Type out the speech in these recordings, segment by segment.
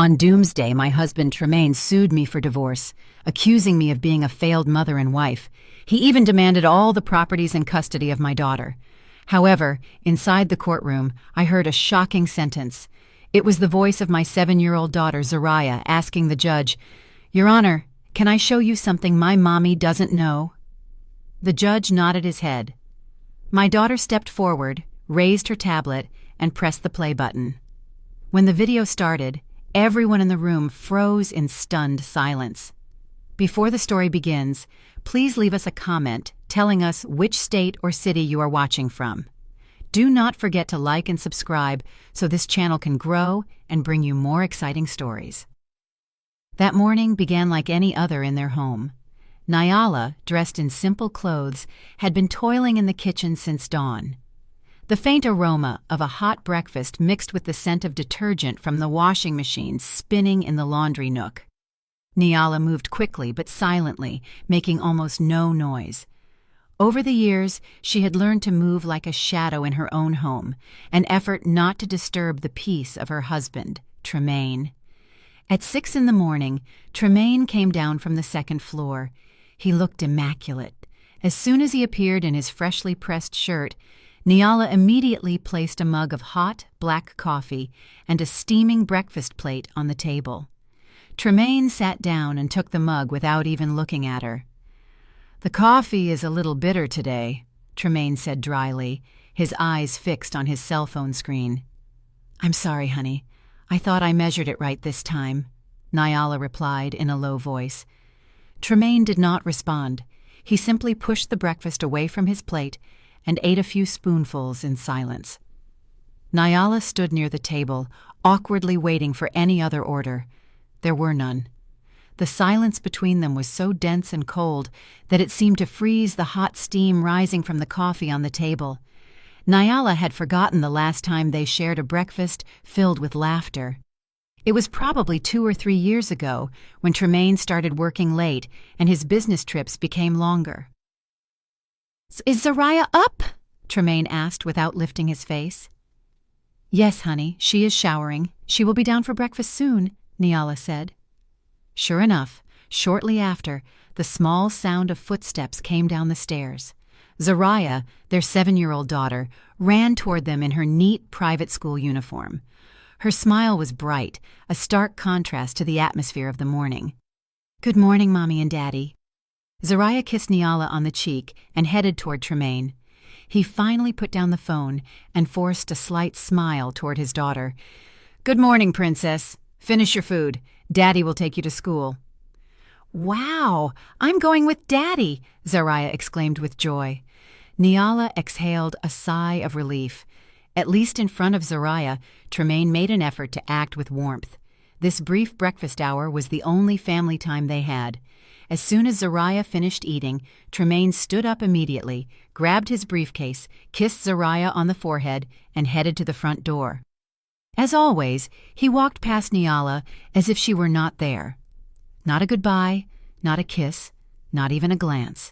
On Doomsday, my husband Tremaine sued me for divorce, accusing me of being a failed mother and wife. He even demanded all the properties and custody of my daughter. However, inside the courtroom, I heard a shocking sentence. It was the voice of my 7-year-old daughter, Zariah, asking the judge, "Your Honor, can I show you something my mommy doesn't know?" The judge nodded his head. My daughter stepped forward, raised her tablet, and pressed the play button. When the video started, everyone in the room froze in stunned silence. Before the story begins, please leave us a comment telling us which state or city you are watching from. Do not forget to like and subscribe so this channel can grow and bring you more exciting stories. That morning began like any other in their home. Nyala, dressed in simple clothes, had been toiling in the kitchen since dawn. The faint aroma of a hot breakfast mixed with the scent of detergent from the washing machine spinning in the laundry nook. Nyala moved quickly but silently, making almost no noise. Over the years, she had learned to move like a shadow in her own home, an effort not to disturb the peace of her husband, Tremaine. At 6 in the morning, Tremaine came down from the second floor. He looked immaculate. As soon as he appeared in his freshly pressed shirt, Nyala immediately placed a mug of hot, black coffee and a steaming breakfast plate on the table. Tremaine sat down and took the mug without even looking at her. "The coffee is a little bitter today," Tremaine said dryly, his eyes fixed on his cell phone screen. "I'm sorry, honey. I thought I measured it right this time," Nyala replied in a low voice. Tremaine did not respond. He simply pushed the breakfast away from his plate and ate a few spoonfuls in silence. Nyala stood near the table, awkwardly waiting for any other order. There were none. The silence between them was so dense and cold that it seemed to freeze the hot steam rising from the coffee on the table. Nyala had forgotten the last time they shared a breakfast filled with laughter. It was probably 2 or 3 years ago when Tremaine started working late and his business trips became longer. "Is Zariah up?" Tremaine asked without lifting his face. "Yes, honey, she is showering. She will be down for breakfast soon," Nyala said. Sure enough, shortly after, the small sound of footsteps came down the stairs. Zariah, their 7-year-old daughter, ran toward them in her neat private school uniform. Her smile was bright, a stark contrast to the atmosphere of the morning. "Good morning, Mommy and Daddy." Zariah kissed Nyala on the cheek and headed toward Tremaine. He finally put down the phone and forced a slight smile toward his daughter. "Good morning, Princess. Finish your food. Daddy will take you to school." "Wow, I'm going with Daddy," Zariah exclaimed with joy. Nyala exhaled a sigh of relief. At least in front of Zariah, Tremaine made an effort to act with warmth. This brief breakfast hour was the only family time they had. As soon as Zariah finished eating, Tremaine stood up immediately, grabbed his briefcase, kissed Zariah on the forehead, and headed to the front door. As always, he walked past Nyala as if she were not there. Not a goodbye, not a kiss, not even a glance.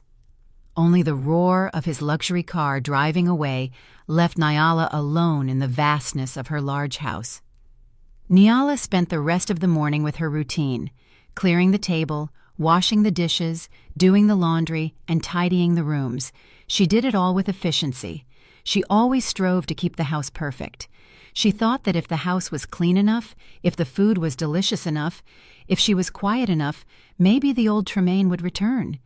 Only the roar of his luxury car driving away left Nyala alone in the vastness of her large house. Nyala spent the rest of the morning with her routine, clearing the table, washing the dishes, doing the laundry, and tidying the rooms. She did it all with efficiency. She always strove to keep the house perfect. She thought that if the house was clean enough, if the food was delicious enough, if she was quiet enough, maybe the old Tremaine would return.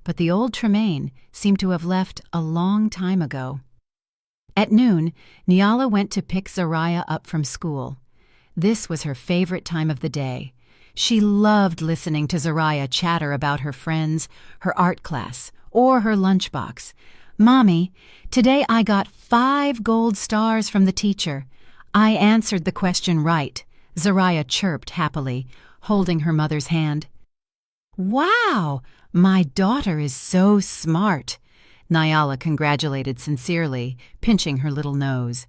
But the old Tremaine seemed to have left a long time ago. At noon, Nyala went to pick Zariah up from school. This was her favorite time of the day. She loved listening to Zariah chatter about her friends, her art class, or her lunchbox. "Mommy, today I got 5 gold stars from the teacher. I answered the question right," Zariah chirped happily, holding her mother's hand. "Wow, my daughter is so smart," Nyala congratulated sincerely, pinching her little nose.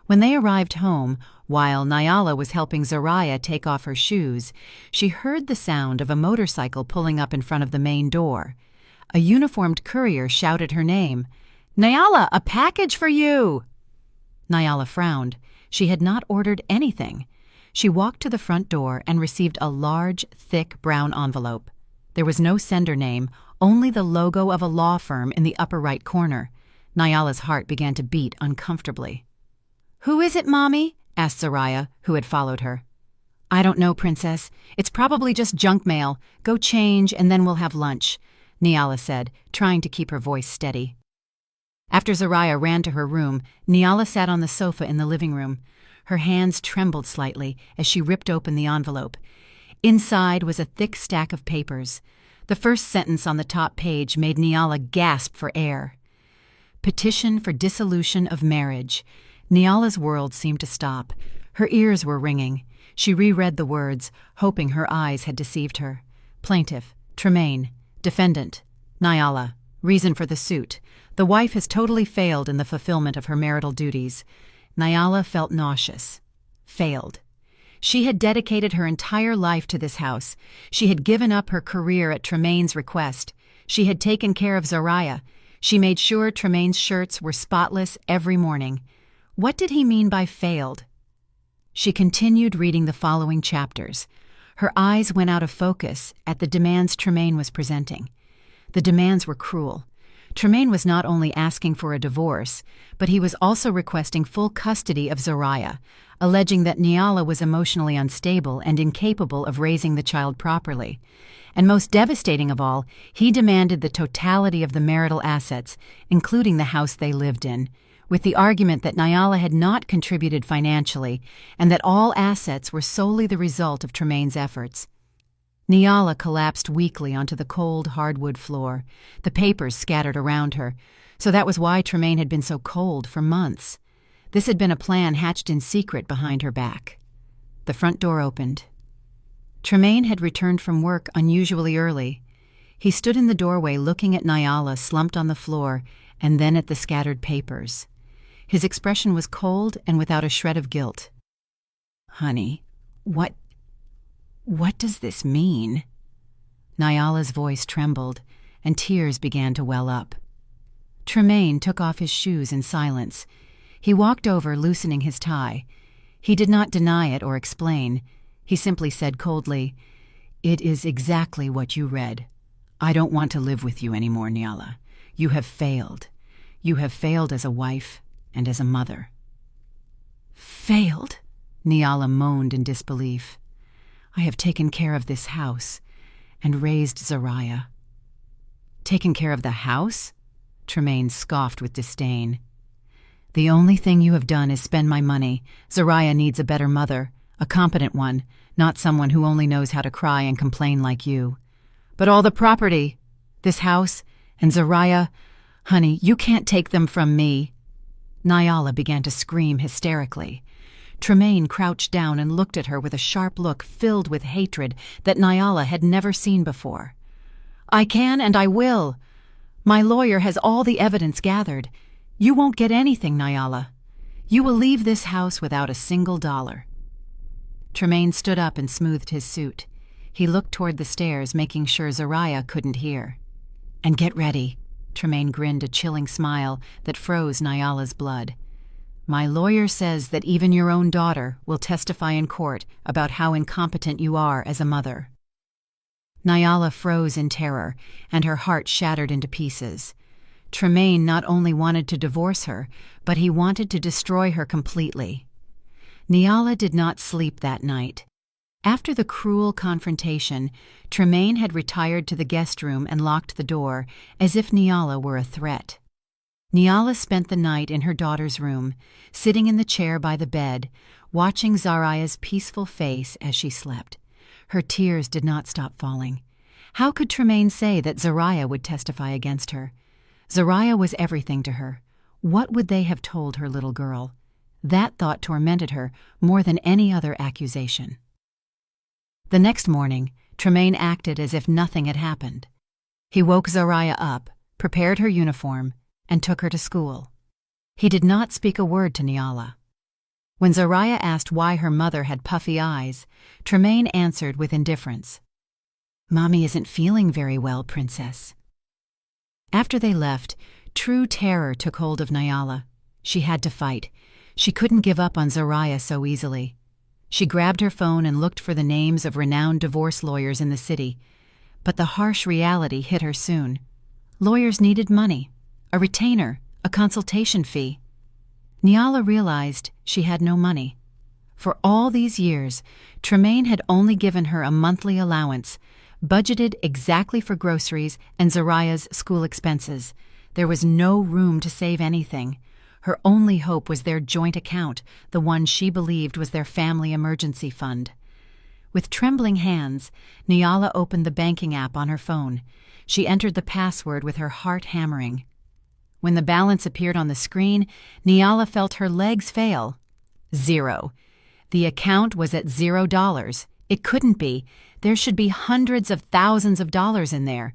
When they arrived home, while Nyala was helping Zariah take off her shoes, she heard the sound of a motorcycle pulling up in front of the main door. A uniformed courier shouted her name. "Nyala, a package for you!" Nyala frowned. She had not ordered anything. She walked to the front door and received a large, thick brown envelope. There was no sender name, only the logo of a law firm in the upper right corner. Nyala's heart began to beat uncomfortably. "Who is it, Mommy?" asked Zariah, who had followed her. "I don't know, Princess. It's probably just junk mail. Go change and then we'll have lunch," Nyala said, trying to keep her voice steady. After Zariah ran to her room, Nyala sat on the sofa in the living room. Her hands trembled slightly as she ripped open the envelope. Inside was a thick stack of papers. The first sentence on the top page made Nyala gasp for air. Petition for dissolution of marriage. Nyala's world seemed to stop. Her ears were ringing. She reread the words, hoping her eyes had deceived her. Plaintiff, Tremaine. Defendant, Nyala. Reason for the suit. The wife has totally failed in the fulfillment of her marital duties. Nyala felt nauseous. Failed. She had dedicated her entire life to this house. She had given up her career at Tremaine's request. She had taken care of Zariah. She made sure Tremaine's shirts were spotless every morning. What did he mean by failed? She continued reading the following chapters. Her eyes went out of focus at the demands Tremaine was presenting. The demands were cruel. Tremaine was not only asking for a divorce, but he was also requesting full custody of Zariah, alleging that Nyala was emotionally unstable and incapable of raising the child properly. And most devastating of all, he demanded the totality of the marital assets, including the house they lived in, with the argument that Nyala had not contributed financially and that all assets were solely the result of Tremaine's efforts. Nyala collapsed weakly onto the cold hardwood floor, the papers scattered around her, so that was why Tremaine had been so cold for months. This had been a plan hatched in secret behind her back. The front door opened. Tremaine had returned from work unusually early. He stood in the doorway looking at Nyala slumped on the floor and then at the scattered papers. His expression was cold and without a shred of guilt. "Honey, what does this mean?" Nyala's voice trembled, and tears began to well up. Tremaine took off his shoes in silence. He walked over, loosening his tie. He did not deny it or explain. He simply said coldly, "It is exactly what you read. I don't want to live with you anymore, Nyala. You have failed. You have failed as a wife and as a mother." "Failed?" Nyala moaned in disbelief. "I have taken care of this house and raised Zariah." "Taken care of the house?" Tremaine scoffed with disdain. "The only thing you have done is spend my money. Zariah needs a better mother, a competent one, not someone who only knows how to cry and complain like you. But all the property, this house, and Zariah, honey, you can't take them from me." Nyala began to scream hysterically. Tremaine crouched down and looked at her with a sharp look filled with hatred that Nyala had never seen before. "I can and I will. My lawyer has all the evidence gathered. You won't get anything, Nyala. You will leave this house without a single dollar." Tremaine stood up and smoothed his suit. He looked toward the stairs, making sure Zariah couldn't hear. "And get ready." Tremaine grinned a chilling smile that froze Nyala's blood. "My lawyer says that even your own daughter will testify in court about how incompetent you are as a mother." Nyala froze in terror, and her heart shattered into pieces. Tremaine not only wanted to divorce her, but he wanted to destroy her completely. Nyala did not sleep that night. After the cruel confrontation, Tremaine had retired to the guest room and locked the door, as if Nyala were a threat. Nyala spent the night in her daughter's room, sitting in the chair by the bed, watching Zariah's peaceful face as she slept. Her tears did not stop falling. How could Tremaine say that Zariah would testify against her? Zariah was everything to her. What would they have told her little girl? That thought tormented her more than any other accusation. The next morning, Tremaine acted as if nothing had happened. He woke Zariah up, prepared her uniform, and took her to school. He did not speak a word to Nyala. When Zariah asked why her mother had puffy eyes, Tremaine answered with indifference, "Mommy isn't feeling very well, Princess." After they left, true terror took hold of Nyala. She had to fight. She couldn't give up on Zariah so easily. She grabbed her phone and looked for the names of renowned divorce lawyers in the city. But the harsh reality hit her soon. Lawyers needed money, a retainer, a consultation fee. Nyala realized she had no money. For all these years, Tremaine had only given her a monthly allowance, budgeted exactly for groceries and Zariah's school expenses. There was no room to save anything. Her only hope was their joint account, the one she believed was their family emergency fund. With trembling hands, Nyala opened the banking app on her phone. She entered the password with her heart hammering. When the balance appeared on the screen, Nyala felt her legs fail. 0. The account was at $0. It couldn't be. There should be hundreds of thousands of dollars in there.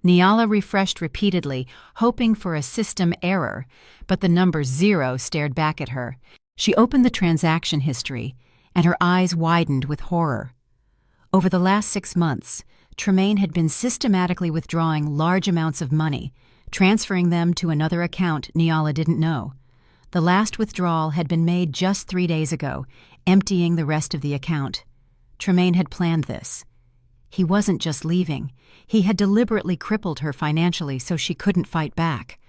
Nyala refreshed repeatedly, hoping for a system error, but the number 0 stared back at her. She opened the transaction history, and her eyes widened with horror. Over the last 6 months, Tremaine had been systematically withdrawing large amounts of money, transferring them to another account Nyala didn't know. The last withdrawal had been made just 3 days ago, emptying the rest of the account. Tremaine had planned this. He wasn't just leaving. He had deliberately crippled her financially so she couldn't fight back.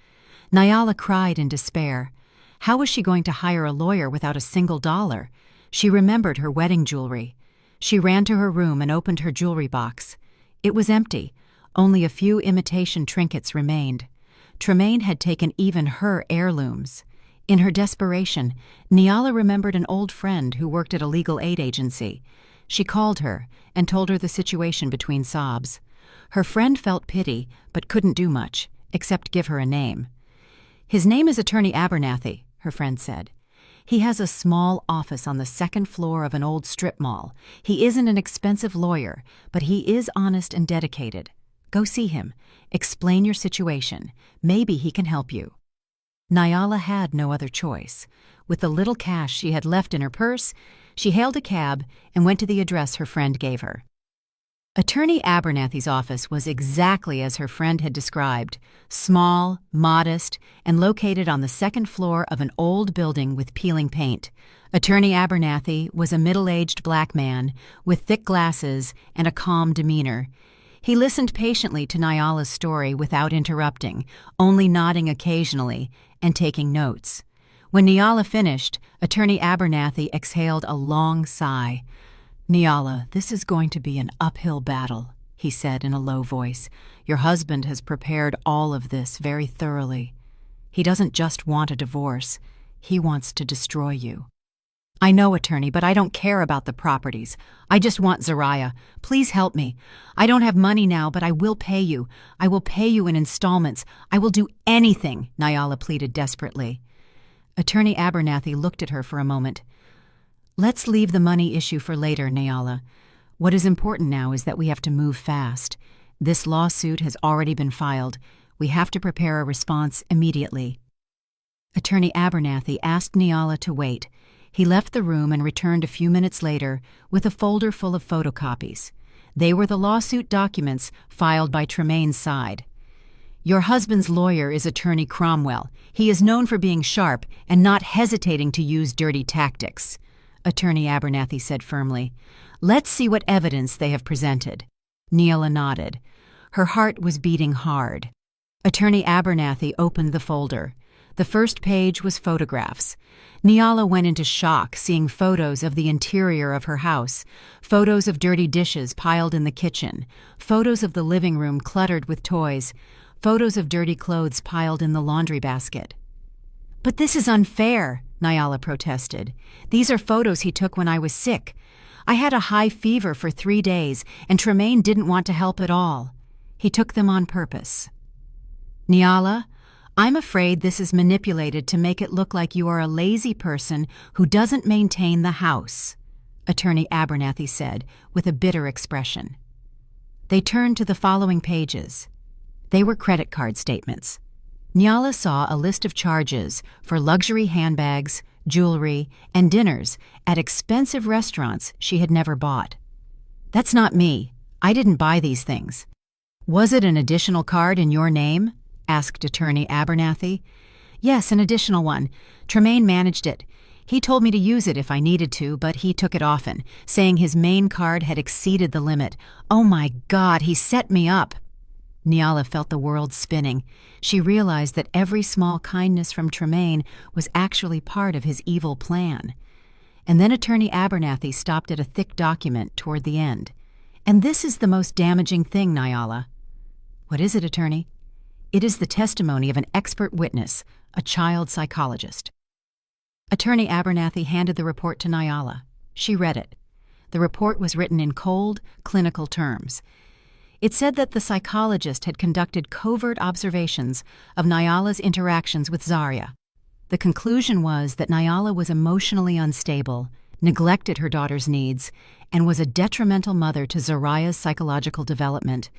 Nyala cried in despair. How was she going to hire a lawyer without a single dollar? She remembered her wedding jewelry. She ran to her room and opened her jewelry box. It was empty. Only a few imitation trinkets remained. Tremaine had taken even her heirlooms. In her desperation, Nyala remembered an old friend who worked at a legal aid agency. She called her and told her the situation between sobs. Her friend felt pity but couldn't do much, except give her a name. "His name is Attorney Abernathy," her friend said. "He has a small office on the 2nd floor of an old strip mall. He isn't an expensive lawyer, but he is honest and dedicated. Go see him. Explain your situation. Maybe he can help you." Nyala had no other choice. With the little cash she had left in her purse, she hailed a cab and went to the address her friend gave her. Attorney Abernathy's office was exactly as her friend had described, small, modest, and located on the 2nd floor of an old building with peeling paint. Attorney Abernathy was a middle-aged black man with thick glasses and a calm demeanor. He listened patiently to Nyala's story without interrupting, only nodding occasionally and taking notes. When Nyala finished, Attorney Abernathy exhaled a long sigh. "Nyala, this is going to be an uphill battle," he said in a low voice. "Your husband has prepared all of this very thoroughly. He doesn't just want a divorce. He wants to destroy you." "I know, attorney, but I don't care about the properties. I just want Zariah. Please help me. I don't have money now, but I will pay you. I will pay you in installments. I will do anything," Nyala pleaded desperately. Attorney Abernathy looked at her for a moment. "Let's leave the money issue for later, Nyala. What is important now is that we have to move fast. This lawsuit has already been filed. We have to prepare a response immediately." Attorney Abernathy asked Nyala to wait. He left the room and returned a few minutes later with a folder full of photocopies. They were the lawsuit documents filed by Tremaine's side. "Your husband's lawyer is Attorney Cromwell. He is known for being sharp and not hesitating to use dirty tactics," Attorney Abernathy said firmly. "Let's see what evidence they have presented." Nyala nodded. Her heart was beating hard. Attorney Abernathy opened the folder. The first page was photographs. Nyala went into shock seeing photos of the interior of her house, photos of dirty dishes piled in the kitchen, photos of the living room cluttered with toys, photos of dirty clothes piled in the laundry basket. "But this is unfair," Nyala protested. "These are photos he took when I was sick. I had a high fever for 3 days, and Tremaine didn't want to help at all. He took them on purpose." "Nyala, I'm afraid this is manipulated to make it look like you are a lazy person who doesn't maintain the house," Attorney Abernathy said with a bitter expression. They turned to the following pages. They were credit card statements. Nyala saw a list of charges for luxury handbags, jewelry, and dinners at expensive restaurants she had never bought. "That's not me. I didn't buy these things." "Was it an additional card in your name?" asked Attorney Abernathy. "Yes, an additional one. Tremaine managed it. He told me to use it if I needed to, but he took it often, saying his main card had exceeded the limit. Oh my God, he set me up. Nyala felt the world spinning. She realized that every small kindness from Tremaine was actually part of his evil plan. And then Attorney Abernathy stopped at a thick document toward the end. And this is the most damaging thing, Nyala. What is it, Attorney? It is the testimony of an expert witness, a child psychologist. Attorney Abernathy handed the report to Nyala. She read it. The report was written in cold, clinical terms. It said that the psychologist had conducted covert observations of Nyala's interactions with Zariah. The conclusion was that Nyala was emotionally unstable, neglected her daughter's needs, and was a detrimental mother to Zariah's psychological development.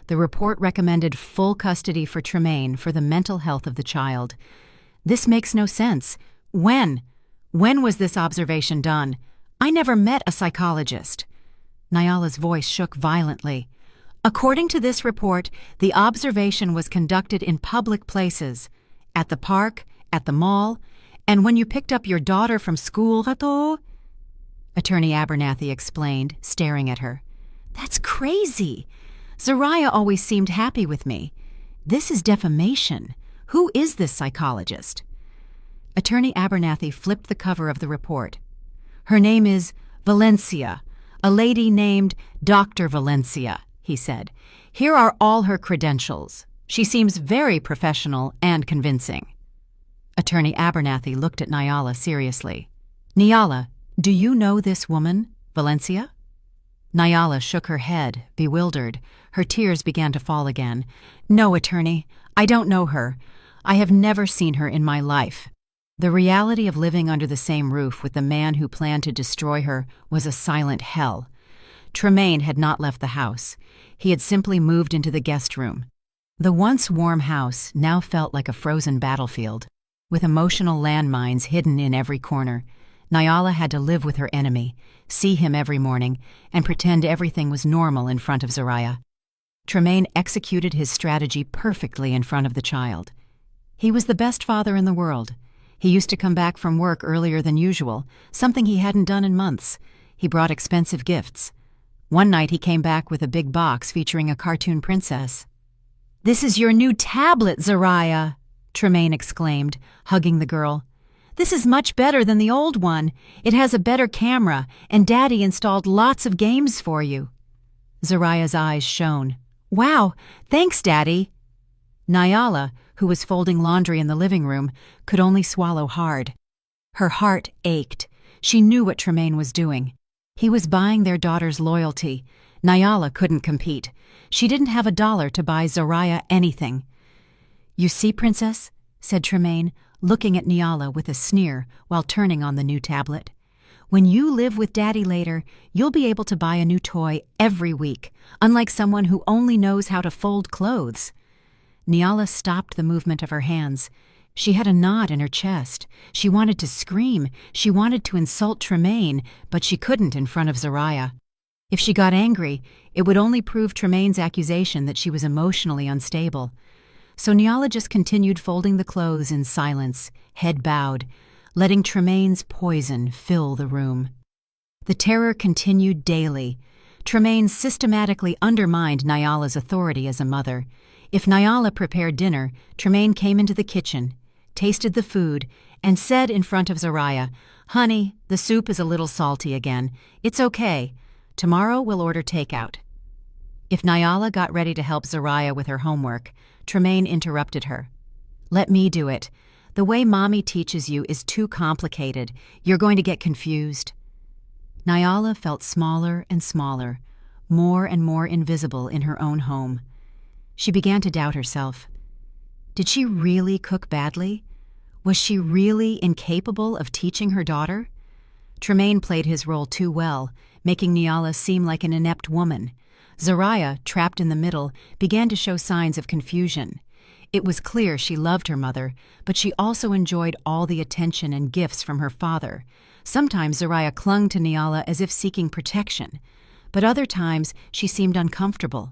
The report recommended full custody for Tremaine for the mental health of the child. This makes no sense. When? When was this observation done? I never met a psychologist. Nyala's voice shook violently. According to this report, the observation was conducted in public places, at the park, at the mall, and when you picked up your daughter from school, Attorney Abernathy explained, staring at her. That's crazy. Zariah always seemed happy with me. This is defamation. Who is this psychologist? Attorney Abernathy flipped the cover of the report. Her name is Valencia, a lady named Dr. Valencia, he said. Here are all her credentials. She seems very professional and convincing. Attorney Abernathy looked at Nyala seriously. Nyala, do you know this woman, Valencia? Nyala shook her head, bewildered. Her tears began to fall again. No, Attorney, I don't know her. I have never seen her in my life. The reality of living under the same roof with the man who planned to destroy her was a silent hell. Tremaine had not left the house. He had simply moved into the guest room. The once warm house now felt like a frozen battlefield, with emotional landmines hidden in every corner. Nyala had to live with her enemy, see him every morning, and pretend everything was normal in front of Zariah. Tremaine executed his strategy perfectly in front of the child. He was the best father in the world. He used to come back from work earlier than usual, something he hadn't done in months. He brought expensive gifts. One night he came back with a big box featuring a cartoon princess. "This is your new tablet, Zariah," Tremaine exclaimed, hugging the girl. "This is much better than the old one. It has a better camera, and Daddy installed lots of games for you." Zariah's eyes shone. "Wow, thanks, Daddy." Nyala, who was folding laundry in the living room, could only swallow hard. Her heart ached. She knew what Tremaine was doing. He was buying their daughter's loyalty. Nyala couldn't compete. She didn't have $1 to buy Zariah anything. "You see, Princess," said Tremaine, looking at Nyala with a sneer while turning on the new tablet. "When you live with Daddy later, you'll be able to buy a new toy every week, unlike someone who only knows how to fold clothes." Nyala stopped the movement of her hands. She had a knot in her chest. She wanted to scream. She wanted to insult Tremaine, but she couldn't in front of Zariah. If she got angry, it would only prove Tremaine's accusation that she was emotionally unstable. So Nyala just continued folding the clothes in silence, head bowed, letting Tremaine's poison fill the room. The terror continued daily. Tremaine systematically undermined Nyala's authority as a mother. If Nyala prepared dinner, Tremaine came into the kitchen, tasted the food, and said in front of Zariah, "Honey, the soup is a little salty again. It's okay. Tomorrow we'll order takeout." If Nyala got ready to help Zariah with her homework, Tremaine interrupted her. "Let me do it. The way Mommy teaches you is too complicated. You're going to get confused." Nyala felt smaller and smaller, more and more invisible in her own home. She began to doubt herself. Did she really cook badly? Was she really incapable of teaching her daughter? Tremaine played his role too well, making Nyala seem like an inept woman. Zariah, trapped in the middle, began to show signs of confusion. It was clear she loved her mother, but she also enjoyed all the attention and gifts from her father. Sometimes Zariah clung to Nyala as if seeking protection, but other times she seemed uncomfortable,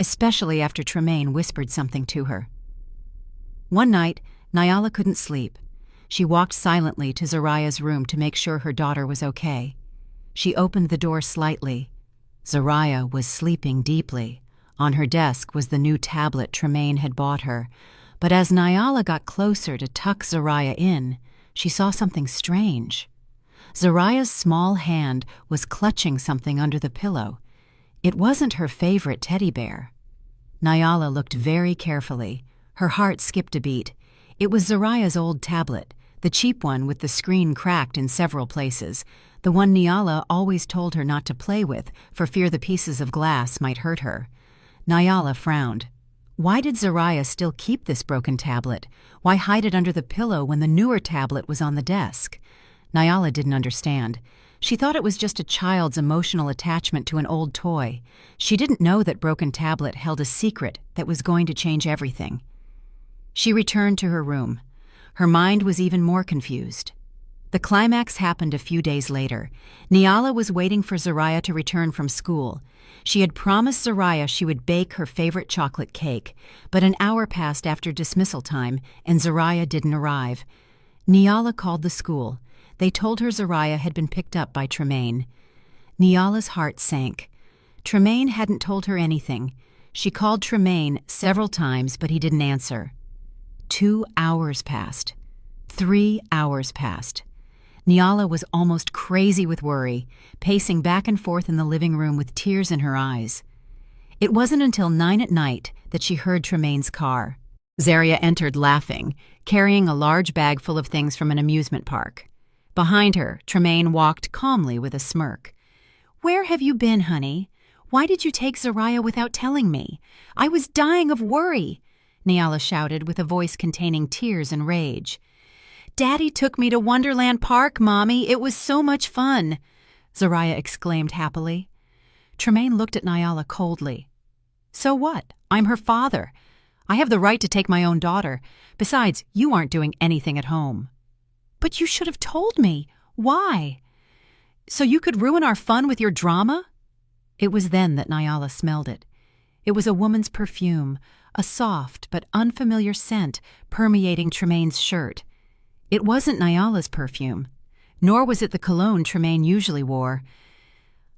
especially after Tremaine whispered something to her. One night, Nyala couldn't sleep. She walked silently to Zariah's room to make sure her daughter was okay. She opened the door slightly. Zariah was sleeping deeply. On her desk was the new tablet Tremaine had bought her, but as Nyala got closer to tuck Zariah in, she saw something strange. Zariah's small hand was clutching something under the pillow. It wasn't her favorite teddy bear. Nyala looked very carefully. Her heart skipped a beat. It was Zariah's old tablet, the cheap one with the screen cracked in several places, the one Nyala always told her not to play with for fear the pieces of glass might hurt her. Nyala frowned. Why did Zariah still keep this broken tablet? Why hide it under the pillow when the newer tablet was on the desk? Nyala didn't understand. She thought it was just a child's emotional attachment to an old toy. She didn't know that broken tablet held a secret that was going to change everything. She returned to her room. Her mind was even more confused. The climax happened a few days later. Nyala was waiting for Zariah to return from school. She had promised Zariah she would bake her favorite chocolate cake, but an hour passed after dismissal time, and Zariah didn't arrive. Nyala called the school. They told her Zariah had been picked up by Tremaine. Nyala's heart sank. Tremaine hadn't told her anything. She called Tremaine several times, but he didn't answer. 2 hours passed. 3 hours passed. Nyala was almost crazy with worry, pacing back and forth in the living room with tears in her eyes. It wasn't until 9 at night that she heard Tremaine's car. Zariah entered laughing, carrying a large bag full of things from an amusement park. Behind her, Tremaine walked calmly with a smirk. "Where have you been, honey? Why did you take Zariah without telling me? I was dying of worry," Nyala shouted with a voice containing tears and rage. "Daddy took me to Wonderland Park, Mommy. It was so much fun," Zariah exclaimed happily. Tremaine looked at Nyala coldly. "So what? I'm her father. I have the right to take my own daughter. Besides, you aren't doing anything at home." "But you should have told me. Why? So you could ruin our fun with your drama?" It was then that Nyala smelled it. It was a woman's perfume, a soft but unfamiliar scent permeating Tremaine's shirt. It wasn't Nyala's perfume, nor was it the cologne Tremaine usually wore.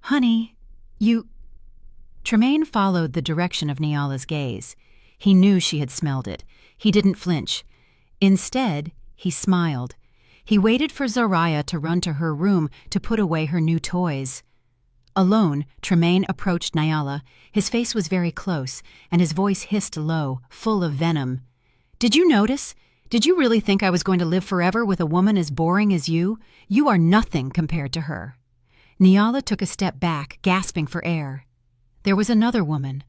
"Honey, you—" Tremaine followed the direction of Nyala's gaze. He knew she had smelled it. He didn't flinch. Instead, he smiled. He waited for Zariah to run to her room to put away her new toys. Alone, Tremaine approached Nyala. His face was very close, and his voice hissed low, full of venom. "Did you notice? Did you really think I was going to live forever with a woman as boring as you? You are nothing compared to her." Nyala took a step back, gasping for air. There was another woman.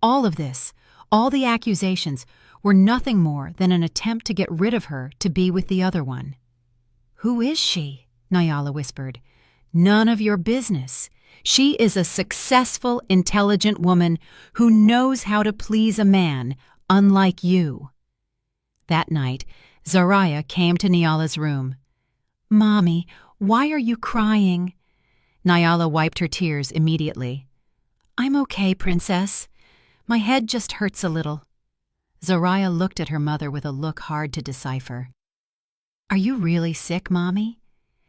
All of this, all the accusations, were nothing more than an attempt to get rid of her to be with the other one. "Who is she?" Nyala whispered. "None of your business. She is a successful, intelligent woman who knows how to please a man, unlike you." That night, Zariah came to Nyala's room. "Mommy, why are you crying?" Nyala wiped her tears immediately. "I'm okay, Princess. My head just hurts a little." Zariah looked at her mother with a look hard to decipher. "Are you really sick, Mommy?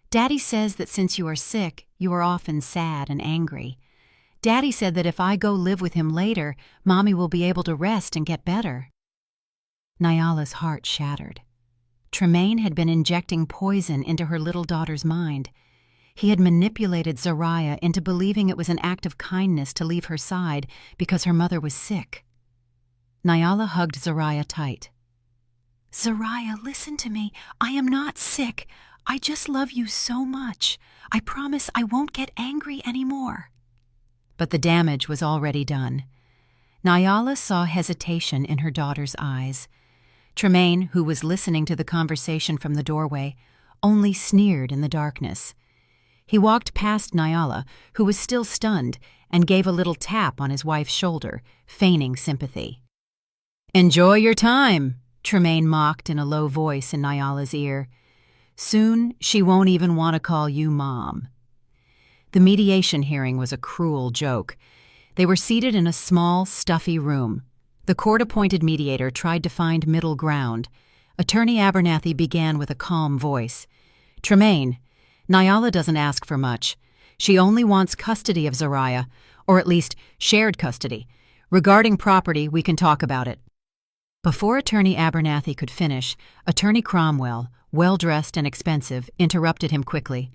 Daddy says that since you are sick, you are often sad and angry. Daddy said that if I go live with him later, Mommy will be able to rest and get better." Nyala's heart shattered. Tremaine had been injecting poison into her little daughter's mind. He had manipulated Zariah into believing it was an act of kindness to leave her side because her mother was sick. Nyala hugged Zariah tight. "Zariah, listen to me. I am not sick. I just love you so much. I promise I won't get angry anymore." But the damage was already done. Nyala saw hesitation in her daughter's eyes. Tremaine, who was listening to the conversation from the doorway, only sneered in the darkness. He walked past Nyala, who was still stunned, and gave a little tap on his wife's shoulder, feigning sympathy. "Enjoy your time," Tremaine mocked in a low voice in Nyala's ear. "Soon she won't even want to call you Mom." The mediation hearing was a cruel joke. They were seated in a small, stuffy room. The court-appointed mediator tried to find middle ground. Attorney Abernathy began with a calm voice. "Tremaine, Nyala doesn't ask for much. She only wants custody of Zariah, or at least shared custody. Regarding property, we can talk about it." Before Attorney Abernathy could finish, Attorney Cromwell, well-dressed and expensive, interrupted him quickly.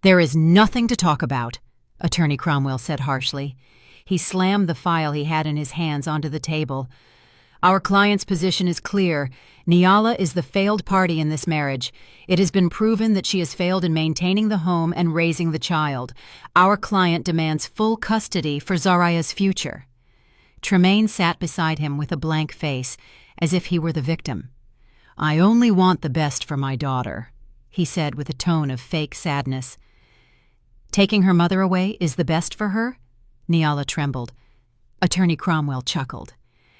"There is nothing to talk about," Attorney Cromwell said harshly. He slammed the file he had in his hands onto the table. "Our client's position is clear. Nyala is the failed party in this marriage. It has been proven that she has failed in maintaining the home and raising the child. Our client demands full custody for Zariah's future." Tremaine sat beside him with a blank face, as if he were the victim. "I only want the best for my daughter," he said with a tone of fake sadness. "Taking her mother away is the best for her?" Nyala trembled. Attorney Cromwell chuckled.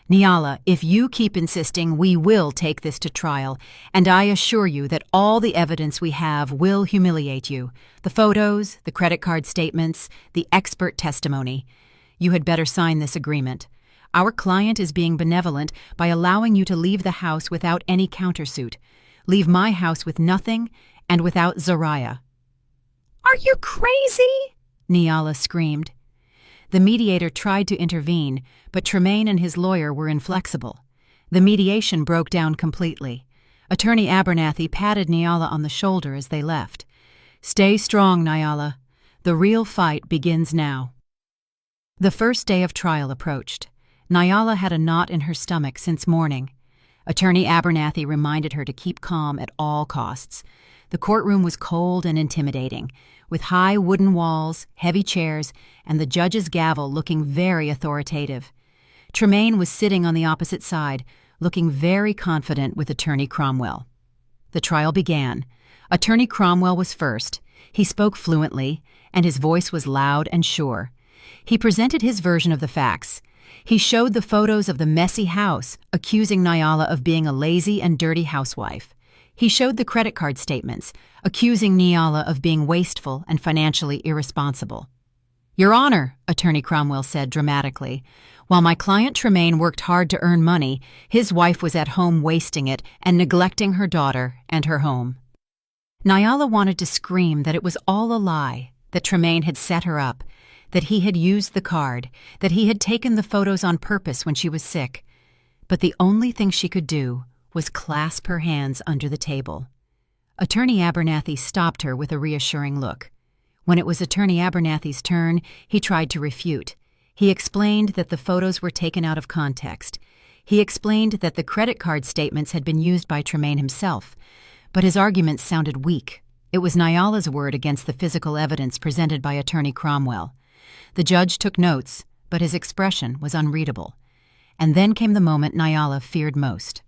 "Nyala, if you keep insisting, we will take this to trial, and I assure you that all the evidence we have will humiliate you. The photos, the credit card statements, the expert testimony. You had better sign this agreement. Our client is being benevolent by allowing you to leave the house without any countersuit. Leave my house with nothing and without Zariah." "Are you crazy?" Nyala screamed. The mediator tried to intervene, but Tremaine and his lawyer were inflexible. The mediation broke down completely. Attorney Abernathy patted Nyala on the shoulder as they left. "Stay strong, Nyala. The real fight begins now." The first day of trial approached. Nyala had a knot in her stomach since morning. Attorney Abernathy reminded her to keep calm at all costs. The courtroom was cold and intimidating, with high wooden walls, heavy chairs, and the judge's gavel looking very authoritative. Tremaine was sitting on the opposite side, looking very confident with Attorney Cromwell. The trial began. Attorney Cromwell was first. He spoke fluently, and his voice was loud and sure. He presented his version of the facts. He showed the photos of the messy house, accusing Nyala of being a lazy and dirty housewife. He showed the credit card statements, accusing Nyala of being wasteful and financially irresponsible. "Your Honor," Attorney Cromwell said dramatically, "while my client Tremaine worked hard to earn money, his wife was at home wasting it and neglecting her daughter and her home." Nyala wanted to scream that it was all a lie, that Tremaine had set her up, that he had used the card, that he had taken the photos on purpose when she was sick. But the only thing she could do was clasp her hands under the table. Attorney Abernathy stopped her with a reassuring look. When it was Attorney Abernathy's turn, he tried to refute. He explained that the photos were taken out of context. He explained that the credit card statements had been used by Tremaine himself. But his arguments sounded weak. It was Nyala's word against the physical evidence presented by Attorney Cromwell. The judge took notes, but his expression was unreadable. And then came the moment Nyala feared most.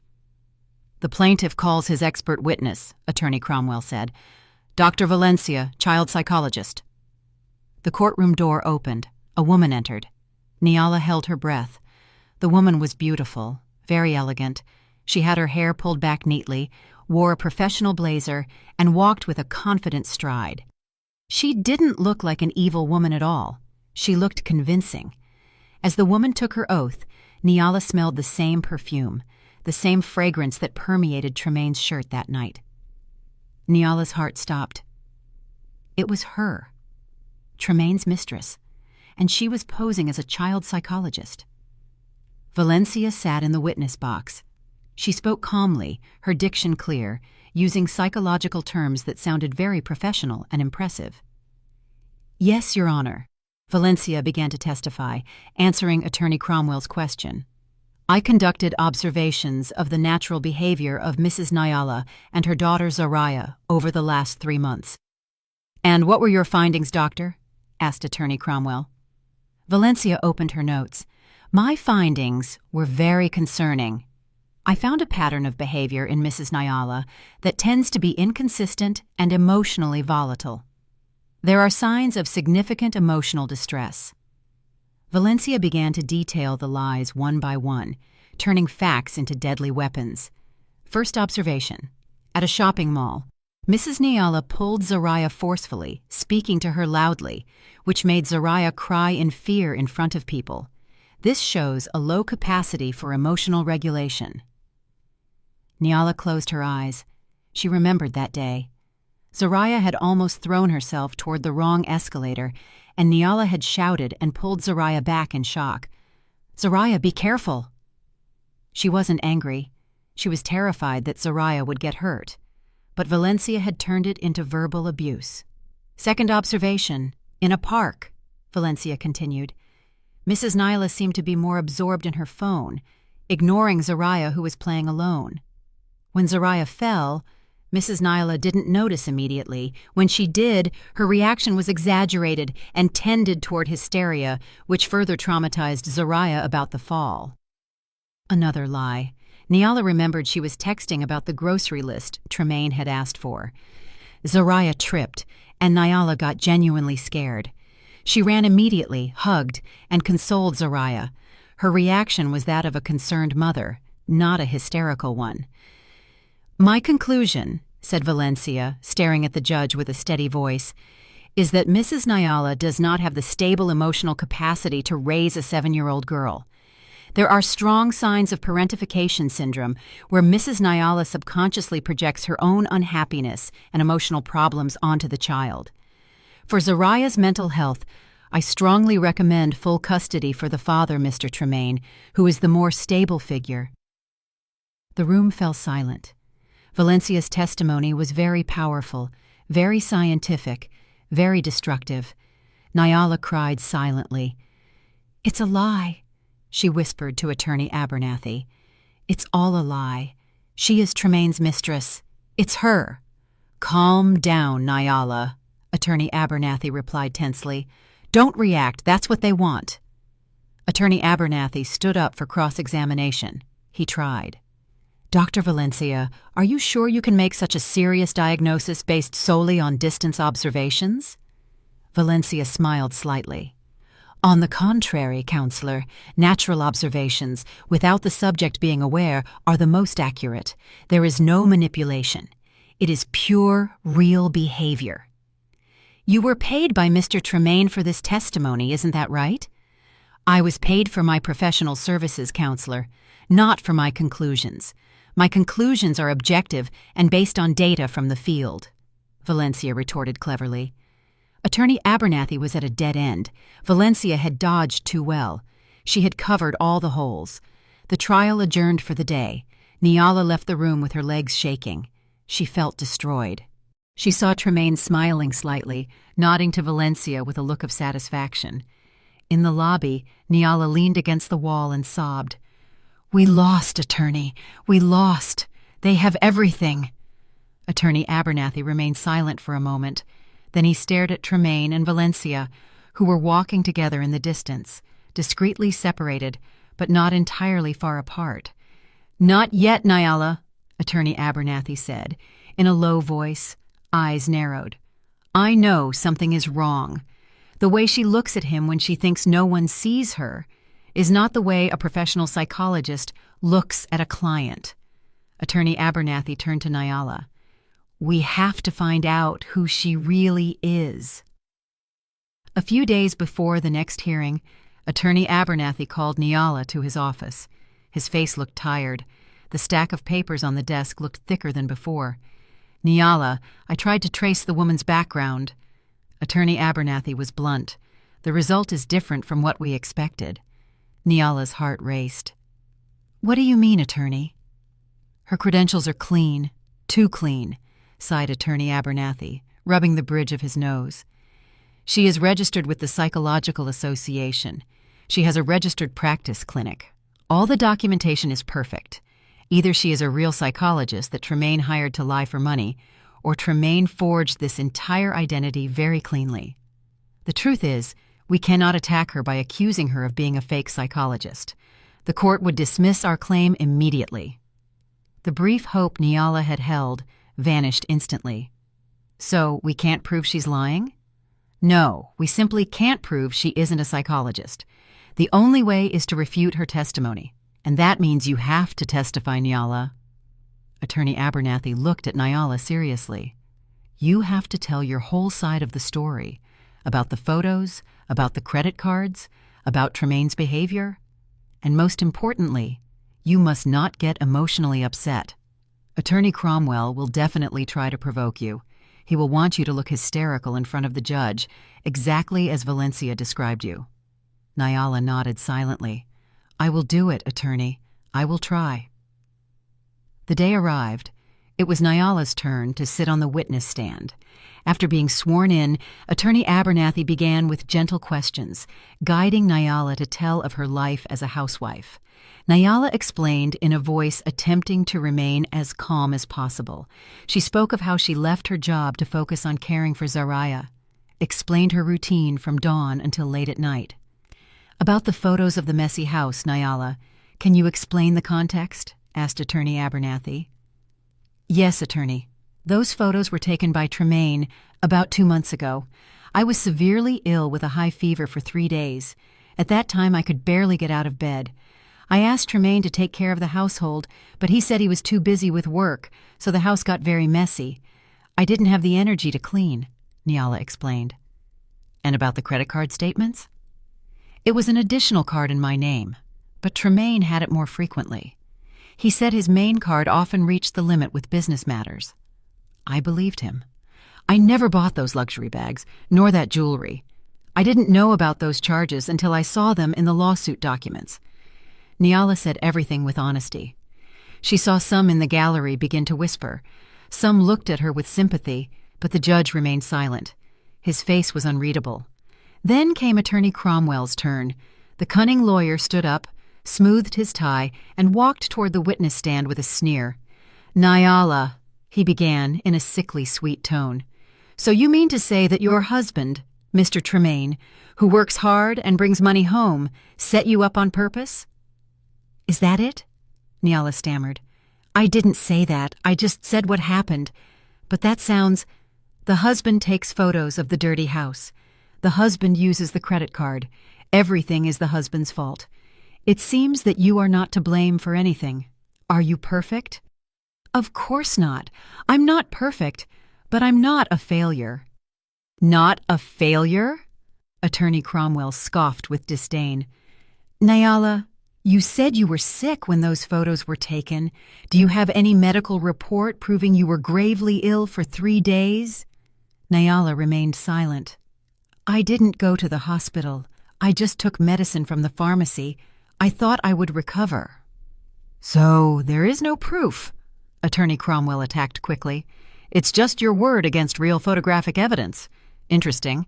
"The plaintiff calls his expert witness," Attorney Cromwell said. "Dr. Valencia, child psychologist." The courtroom door opened. A woman entered. Nyala held her breath. The woman was beautiful, very elegant. She had her hair pulled back neatly, wore a professional blazer, and walked with a confident stride. She didn't look like an evil woman at all. She looked convincing. As the woman took her oath, Nyala smelled the same perfume, the same fragrance that permeated Tremaine's shirt that night. Nyala's heart stopped. It was her, Tremaine's mistress, and she was posing as a child psychologist. Valencia sat in the witness box. She spoke calmly, her diction clear, using psychological terms that sounded very professional and impressive. "Yes, Your Honor," Valencia began to testify, answering Attorney Cromwell's question. "I conducted observations of the natural behavior of Mrs. Nyala and her daughter Zariah over the last 3 months." "And what were your findings, Doctor?" asked Attorney Cromwell. Valencia opened her notes. "My findings were very concerning. I found a pattern of behavior in Mrs. Nyala that tends to be inconsistent and emotionally volatile. There are signs of significant emotional distress." Valencia began to detail the lies one by one, turning facts into deadly weapons. First observation. At a shopping mall, Mrs. Nyala pulled Zariah forcefully, speaking to her loudly, which made Zariah cry in fear in front of people. This shows a low capacity for emotional regulation. Nyala closed her eyes. She remembered that day. Zariah had almost thrown herself toward the wrong escalator, and Nyala had shouted and pulled Zariah back in shock. "Zariah, be careful!" She wasn't angry. She was terrified that Zariah would get hurt. But Valencia had turned it into verbal abuse. "Second observation, in a park," Valencia continued. Mrs. Nyla seemed to be more absorbed in her phone, ignoring Zariah, who was playing alone. When Zariah fell, Mrs. Nyla didn't notice immediately. When she did, her reaction was exaggerated and tended toward hysteria, which further traumatized Zariah about the fall. Another lie. Nyala remembered she was texting about the grocery list Tremaine had asked for. Zariah tripped, and Nyala got genuinely scared. She ran immediately, hugged, and consoled Zariah. Her reaction was that of a concerned mother, not a hysterical one. "My conclusion," said Valencia, staring at the judge with a steady voice, "is that Mrs. Nyala does not have the stable emotional capacity to raise a 7-year-old girl. There are strong signs of parentification syndrome where Mrs. Nyala subconsciously projects her own unhappiness and emotional problems onto the child. For Zariah's mental health, I strongly recommend full custody for the father, Mr. Tremaine, who is the more stable figure." The room fell silent. Valencia's testimony was very powerful, very scientific, very destructive. Nyala cried silently. "It's a lie," she whispered to Attorney Abernathy. "It's all a lie. She is Tremaine's mistress. It's her." "Calm down, Nyala," Attorney Abernathy replied tensely. "Don't react. That's what they want." Attorney Abernathy stood up for cross-examination. He tried. "Dr. Valencia, are you sure you can make such a serious diagnosis based solely on distance observations?" Valencia smiled slightly. "On the contrary, counselor, natural observations, without the subject being aware, are the most accurate. There is no manipulation. It is pure, real behavior." "You were paid by Mr. Tremaine for this testimony, isn't that right?" "I was paid for my professional services, counselor, not for my conclusions. My conclusions are objective and based on data from the field," Valencia retorted cleverly. Attorney Abernathy was at a dead end. Valencia had dodged too well. She had covered all the holes. The trial adjourned for the day. Nyala left the room with her legs shaking. She felt destroyed. She saw Tremaine smiling slightly, nodding to Valencia with a look of satisfaction. In the lobby, Nyala leaned against the wall and sobbed. "We lost, attorney. We lost. They have everything." Attorney Abernathy remained silent for a moment. Then he stared at Tremaine and Valencia, who were walking together in the distance, discreetly separated, but not entirely far apart. "Not yet, Nyala," Attorney Abernathy said, in a low voice, eyes narrowed. "I know something is wrong. The way she looks at him when she thinks no one sees her is not the way a professional psychologist looks at a client." Attorney Abernathy turned to Nyala. "We have to find out who she really is." A few days before the next hearing, Attorney Abernathy called Nyala to his office. His face looked tired. The stack of papers on the desk looked thicker than before. "Nyala, I tried to trace the woman's background." Attorney Abernathy was blunt. "The result is different from what we expected." Nyala's heart raced. "What do you mean, attorney?" "Her credentials are clean, too clean," sighed Attorney Abernathy, rubbing the bridge of his nose. "She is registered with the Psychological Association. She has a registered practice clinic. All the documentation is perfect. Either she is a real psychologist that Tremaine hired to lie for money, or Tremaine forged this entire identity very cleanly. The truth is, we cannot attack her by accusing her of being a fake psychologist. The court would dismiss our claim immediately." The brief hope Nyala had held vanished instantly. "So we can't prove she's lying?" "No, we simply can't prove she isn't a psychologist. The only way is to refute her testimony, and that means you have to testify, Nyala." Attorney Abernathy looked at Nyala seriously. "You have to tell your whole side of the story, about the photos, about the credit cards, about Tremaine's behavior, and most importantly, you must not get emotionally upset. Attorney Cromwell will definitely try to provoke you. He will want you to look hysterical in front of the judge, exactly as Valencia described you. Nyala nodded silently. I will do it, attorney. I will try. The day arrived. It was Nyala's turn to sit on the witness stand. After being sworn in, Attorney Abernathy began with gentle questions, guiding Nyala to tell of her life as a housewife. Nyala explained in a voice attempting to remain as calm as possible. She spoke of how she left her job to focus on caring for Zariah, explained her routine from dawn until late at night. About the photos of the messy house, Nyala, can you explain the context? Asked Attorney Abernathy. Yes, attorney. Those photos were taken by Tremaine about 2 months ago. I was severely ill with a high fever for 3 days. At that time, I could barely get out of bed. I asked Tremaine to take care of the household, but he said he was too busy with work, so the house got very messy. I didn't have the energy to clean, Nyala explained. And about the credit card statements? It was an additional card in my name, but Tremaine had it more frequently. He said his main card often reached the limit with business matters. I believed him. I never bought those luxury bags, nor that jewelry. I didn't know about those charges until I saw them in the lawsuit documents. Nyala said everything with honesty. She saw some in the gallery begin to whisper. Some looked at her with sympathy, but the judge remained silent. His face was unreadable. Then came Attorney Cromwell's turn. The cunning lawyer stood up, smoothed his tie, and walked toward the witness stand with a sneer. Nyala, he began in a sickly sweet tone. So you mean to say that your husband, Mr. Tremaine, who works hard and brings money home, set you up on purpose? Is that it? Nyala stammered. I didn't say that. I just said what happened. But that sounds... The husband takes photos of the dirty house. The husband uses the credit card. Everything is the husband's fault. It seems that you are not to blame for anything. Are you perfect? Of course not. I'm not perfect, but I'm not a failure. Not a failure? Attorney Cromwell scoffed with disdain. Nyala, you said you were sick when those photos were taken. Do you have any medical report proving you were gravely ill for 3 days? Nyala remained silent. I didn't go to the hospital. I just took medicine from the pharmacy. I thought I would recover. So there is no proof, Attorney Cromwell attacked quickly. It's just your word against real photographic evidence. Interesting.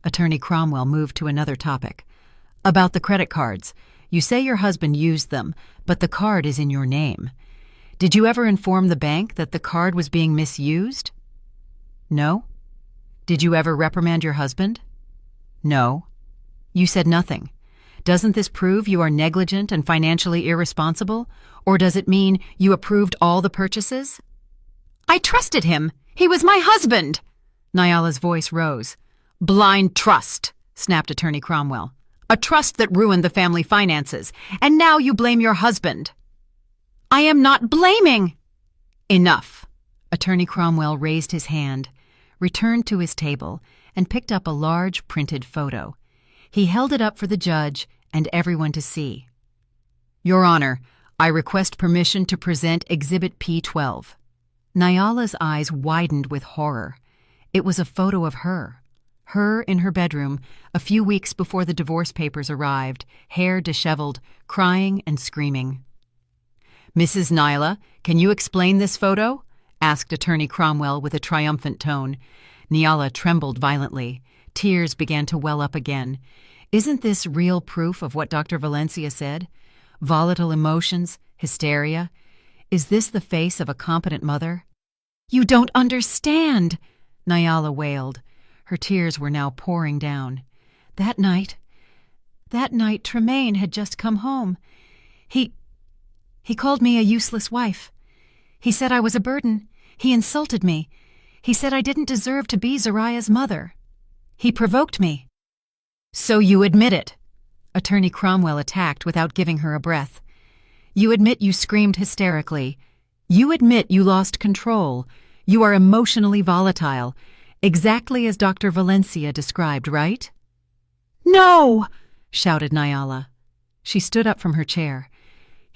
Attorney Cromwell moved to another topic. About the credit cards. You say your husband used them, but the card is in your name. Did you ever inform the bank that the card was being misused? No. Did you ever reprimand your husband? No. You said nothing. Doesn't this prove you are negligent and financially irresponsible, or does it mean you approved all the purchases? I trusted him. He was my husband. Nyala's voice rose. Blind trust, snapped Attorney Cromwell. A trust that ruined the family finances, and now you blame your husband. I am not blaming. Enough. Attorney Cromwell raised his hand, returned to his table, and picked up a large printed photo. He held it up for the judge and everyone to see. Your Honor, I request permission to present Exhibit P12. Nyala's eyes widened with horror. It was a photo of her in her bedroom, a few weeks before the divorce papers arrived, hair disheveled, crying and screaming. Mrs. Nyala, can you explain this photo? Asked Attorney Cromwell with a triumphant tone. Nyala trembled violently. Tears began to well up again. Isn't this real proof of what Dr. Valencia said? Volatile emotions, hysteria. Is this the face of a competent mother? You don't understand, Nyala wailed. Her tears were now pouring down. That night, Tremaine had just come home. He called me a useless wife. He said I was a burden. He insulted me. He said I didn't deserve to be Zariah's mother. He provoked me. So you admit it? Attorney Cromwell attacked without giving her a breath. You admit you screamed hysterically. You admit you lost control. You are emotionally volatile, exactly as Dr. Valencia described, right? No! Shouted Nyala. She stood up from her chair.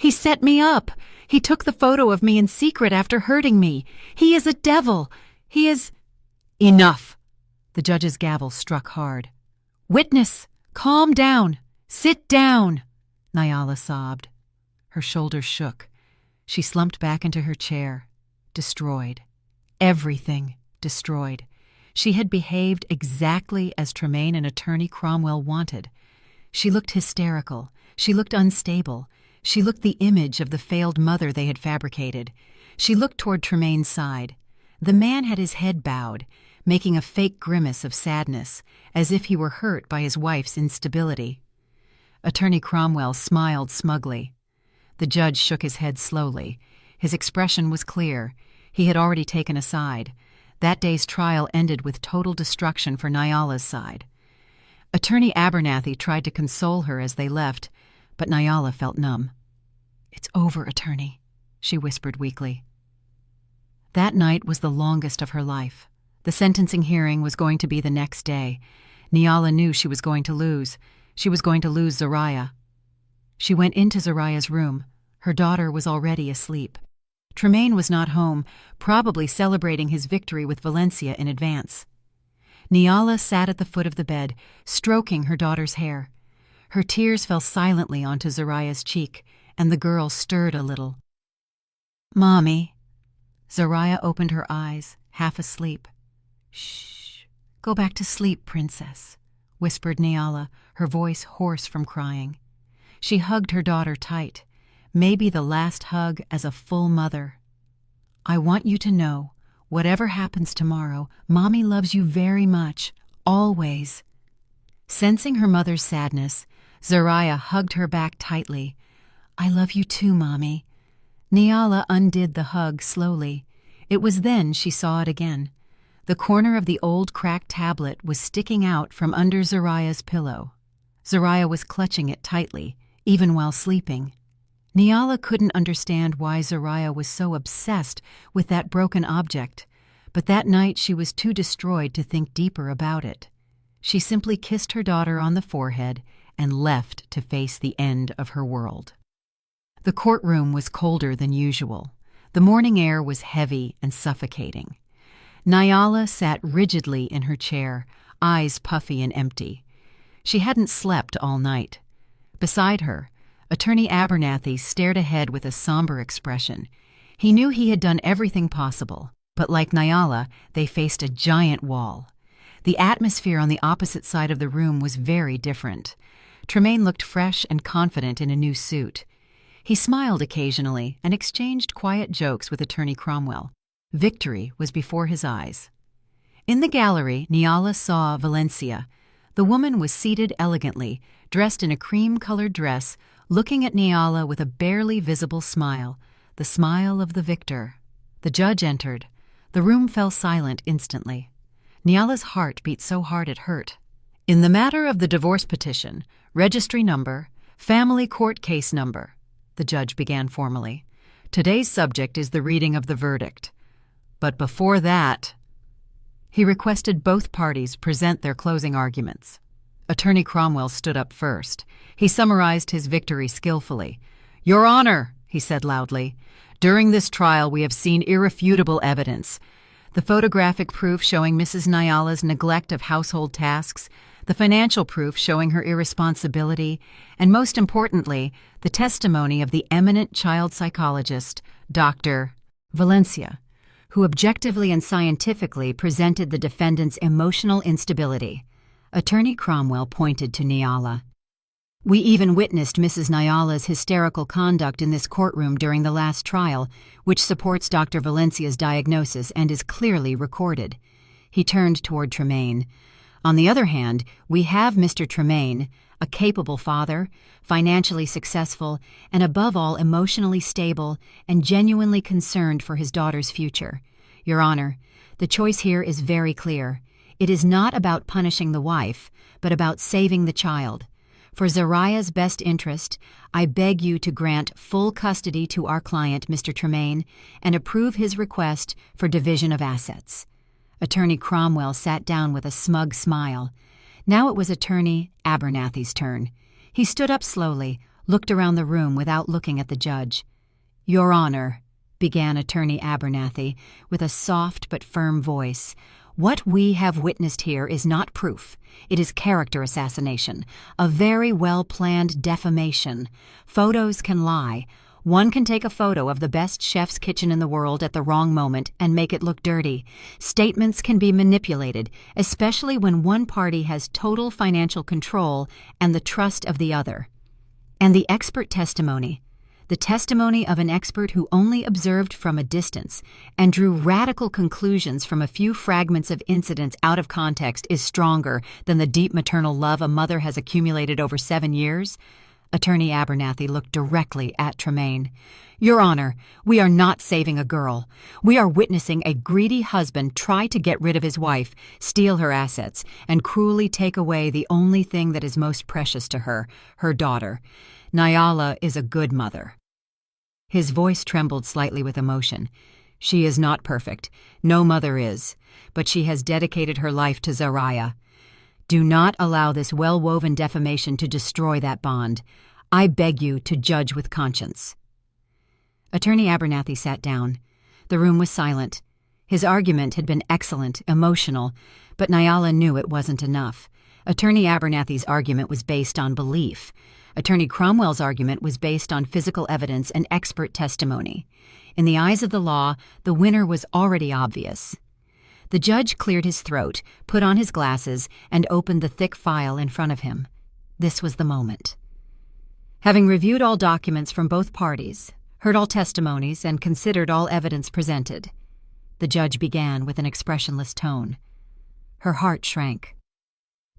He set me up. He took the photo of me in secret after hurting me. He is a devil. He is—" "Enough!" The judge's gavel struck hard. "Witness, calm down. Sit down," Nyala sobbed. Her shoulders shook. She slumped back into her chair. Destroyed. Everything destroyed. She had behaved exactly as Tremaine and Attorney Cromwell wanted. She looked hysterical. She looked unstable. She looked the image of the failed mother they had fabricated. She looked toward Tremaine's side. The man had his head bowed, making a fake grimace of sadness, as if he were hurt by his wife's instability. Attorney Cromwell smiled smugly. The judge shook his head slowly. His expression was clear. He had already taken a side. That day's trial ended with total destruction for Nyala's side. Attorney Abernathy tried to console her as they left, but Nyala felt numb. "It's over, Attorney," she whispered weakly. That night was the longest of her life. The sentencing hearing was going to be the next day. Nyala knew she was going to lose. She was going to lose Zariah. She went into Zariah's room. Her daughter was already asleep. Tremaine was not home, probably celebrating his victory with Valencia in advance. Nyala sat at the foot of the bed, stroking her daughter's hair. Her tears fell silently onto Zariah's cheek, and the girl stirred a little. "Mommy." Zariah opened her eyes, half asleep. "Shh. Go back to sleep, princess," whispered Nyala, her voice hoarse from crying. She hugged her daughter tight, maybe the last hug as a full mother. "I want you to know, whatever happens tomorrow, Mommy loves you very much, always." Sensing her mother's sadness, Zariah hugged her back tightly. "I love you too, Mommy." Nyala undid the hug slowly. It was then she saw it again. The corner of the old cracked tablet was sticking out from under Zariah's pillow. Zariah was clutching it tightly, even while sleeping. Nyala couldn't understand why Zariah was so obsessed with that broken object, but that night she was too destroyed to think deeper about it. She simply kissed her daughter on the forehead and left to face the end of her world. The courtroom was colder than usual. The morning air was heavy and suffocating. Nyala sat rigidly in her chair, eyes puffy and empty. She hadn't slept all night. Beside her, Attorney Abernathy stared ahead with a somber expression. He knew he had done everything possible, but like Nyala, they faced a giant wall. The atmosphere on the opposite side of the room was very different. Tremaine looked fresh and confident in a new suit. He smiled occasionally and exchanged quiet jokes with Attorney Cromwell. Victory was before his eyes. In the gallery, Nyala saw Valencia. The woman was seated elegantly, dressed in a cream-colored dress, looking at Nyala with a barely visible smile, the smile of the victor. The judge entered. The room fell silent instantly. Nyala's heart beat so hard it hurt. "In the matter of the divorce petition, registry number, family court case number," the judge began formally, "today's subject is the reading of the verdict. But before that—" He requested both parties present their closing arguments. Attorney Cromwell stood up first. He summarized his victory skillfully. "Your Honor," he said loudly, "during this trial we have seen irrefutable evidence. The photographic proof showing Mrs. Nyala's neglect of household tasks, the financial proof showing her irresponsibility, and most importantly, the testimony of the eminent child psychologist, Dr. Valencia, who objectively and scientifically presented the defendant's emotional instability." Attorney Cromwell pointed to Nyala. "We even witnessed Mrs. Nyala's hysterical conduct in this courtroom during the last trial, which supports Dr. Valencia's diagnosis and is clearly recorded." He turned toward Tremaine. "On the other hand, we have Mr. Tremaine, a capable father, financially successful, and above all emotionally stable and genuinely concerned for his daughter's future. Your Honor, the choice here is very clear. It is not about punishing the wife, but about saving the child. For Zariah's best interest, I beg you to grant full custody to our client, Mr. Tremaine, and approve his request for division of assets." Attorney Cromwell sat down with a smug smile. Now it was Attorney Abernathy's turn. He stood up slowly, looked around the room without looking at the judge. "Your Honor," began Attorney Abernathy with a soft but firm voice, "what we have witnessed here is not proof. It is character assassination, a very well-planned defamation. Photos can lie. One can take a photo of the best chef's kitchen in the world at the wrong moment and make it look dirty. Statements can be manipulated, especially when one party has total financial control and the trust of the other. And the expert testimony, the testimony of an expert who only observed from a distance and drew radical conclusions from a few fragments of incidents out of context, is stronger than the deep maternal love a mother has accumulated over 7 years." Attorney Abernathy looked directly at Tremaine. "Your Honor, we are not saving a girl. We are witnessing a greedy husband try to get rid of his wife, steal her assets, and cruelly take away the only thing that is most precious to her, her daughter. Nyala is a good mother." His voice trembled slightly with emotion. "She is not perfect. No mother is. But she has dedicated her life to Zariah. Do not allow this well-woven defamation to destroy that bond. I beg you to judge with conscience." Attorney Abernathy sat down. The room was silent. His argument had been excellent, emotional, but Nyala knew it wasn't enough. Attorney Abernathy's argument was based on belief. Attorney Cromwell's argument was based on physical evidence and expert testimony. In the eyes of the law, the winner was already obvious. The judge cleared his throat, put on his glasses, and opened the thick file in front of him. This was the moment. Having reviewed all documents from both parties, heard all testimonies, and considered all evidence presented, the judge began with an expressionless tone. Her heart shrank.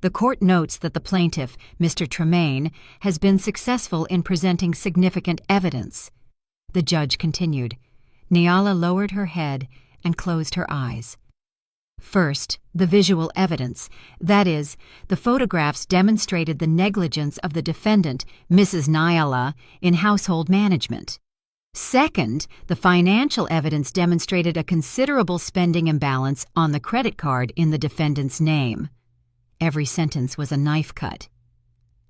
"The court notes that the plaintiff, Mr. Tremaine, has been successful in presenting significant evidence." The judge continued. Nyala lowered her head and closed her eyes. "First, the visual evidence. That is, the photographs demonstrated the negligence of the defendant, Mrs. Nyala, in household management. Second, the financial evidence demonstrated a considerable spending imbalance on the credit card in the defendant's name." Every sentence was a knife cut.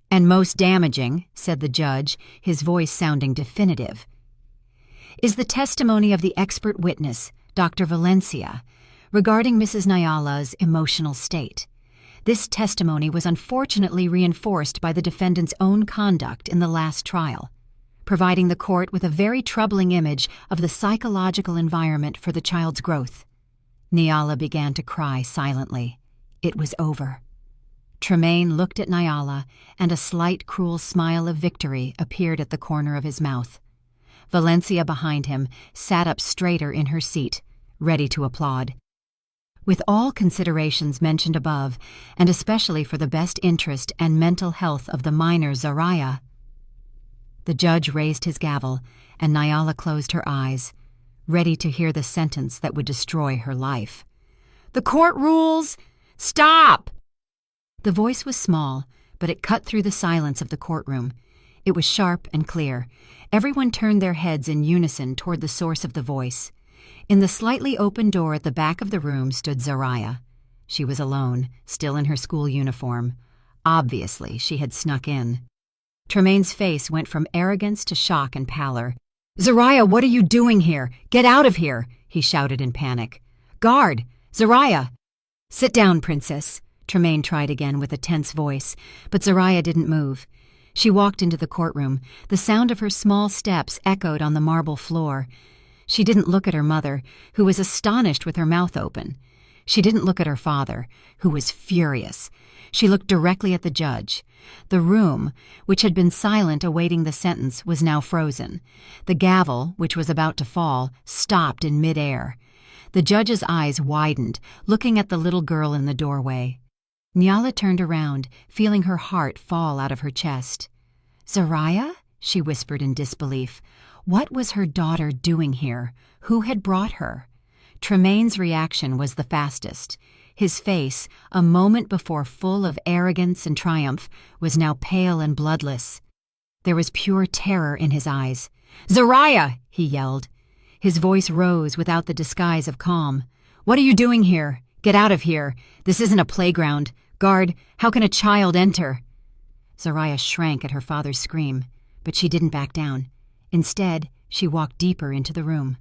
"And most damaging," said the judge, his voice sounding definitive, "is the testimony of the expert witness, Dr. Valencia, regarding Mrs. Nyala's emotional state. This testimony was unfortunately reinforced by the defendant's own conduct in the last trial, providing the court with a very troubling image of the psychological environment for the child's growth." Nyala began to cry silently. It was over. Tremaine looked at Nyala, and a slight, cruel smile of victory appeared at the corner of his mouth. Valencia, behind him, sat up straighter in her seat, ready to applaud. With all considerations mentioned above, and especially for the best interest and mental health of the minor Zariah. The judge raised his gavel, and Nyala closed her eyes, ready to hear the sentence that would destroy her life. "The court rules, stop!" The voice was small, but it cut through the silence of the courtroom. It was sharp and clear. Everyone turned their heads in unison toward the source of the voice. In the slightly open door at the back of the room stood Zariah. She was alone, still in her school uniform. Obviously, she had snuck in. Tremaine's face went from arrogance to shock and pallor. "Zariah, what are you doing here? Get out of here!" he shouted in panic. "Guard! Zariah!" "Sit down, Princess," Tremaine tried again with a tense voice, but Zariah didn't move. She walked into the courtroom. The sound of her small steps echoed on the marble floor. She didn't look at her mother, who was astonished with her mouth open. She didn't look at her father, who was furious. She looked directly at the judge. The room, which had been silent awaiting the sentence, was now frozen. The gavel, which was about to fall, stopped in midair. The judge's eyes widened, looking at the little girl in the doorway. Nyala turned around, feeling her heart fall out of her chest. "Zariah?" she whispered in disbelief. What was her daughter doing here? Who had brought her? Tremaine's reaction was the fastest. His face, a moment before full of arrogance and triumph, was now pale and bloodless. There was pure terror in his eyes. "Zariah!" he yelled. His voice rose without the disguise of calm. "What are you doing here? Get out of here. This isn't a playground. Guard, how can a child enter?" Zariah shrank at her father's scream. but she didn't back down. Instead, she walked deeper into the room.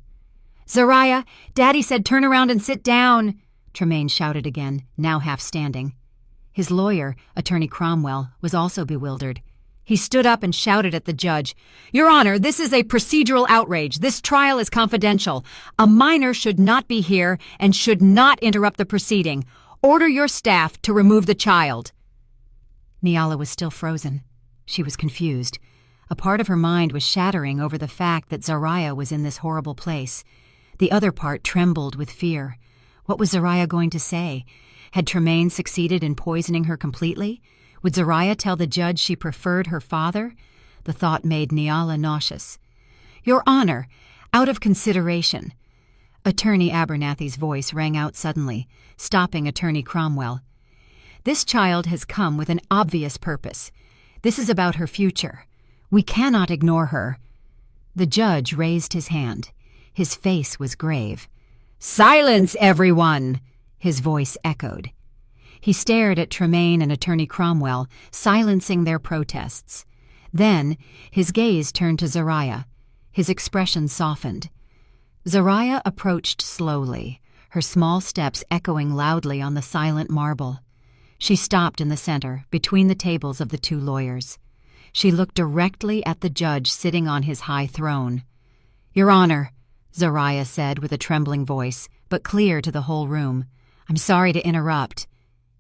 "Zariah, Daddy said turn around and sit down," Tremaine shouted again, now half standing. His lawyer, Attorney Cromwell, was also bewildered. He stood up and shouted at the judge, "Your Honor, this is a procedural outrage. This trial is confidential. A minor should not be here and should not interrupt the proceeding. Order your staff to remove the child." Nyala was still frozen. She was confused. A part of her mind was shattering over the fact that Zariah was in this horrible place. The other part trembled with fear. What was Zariah going to say? Had Tremaine succeeded in poisoning her completely? Would Zariah tell the judge she preferred her father? The thought made Nyala nauseous. "Your Honor, out of consideration." Attorney Abernathy's voice rang out suddenly, stopping Attorney Cromwell. "This child has come with an obvious purpose. This is about her future. We cannot ignore her." The judge raised his hand. His face was grave. "Silence, everyone!" his voice echoed. He stared at Tremaine and Attorney Cromwell, silencing their protests. Then his gaze turned to Zariah. His expression softened. Zariah approached slowly, her small steps echoing loudly on the silent marble. She stopped in the center, between the tables of the two lawyers. She looked directly at the judge sitting on his high throne. "Your Honor," Zariah said with a trembling voice, but clear to the whole room, "I'm sorry to interrupt."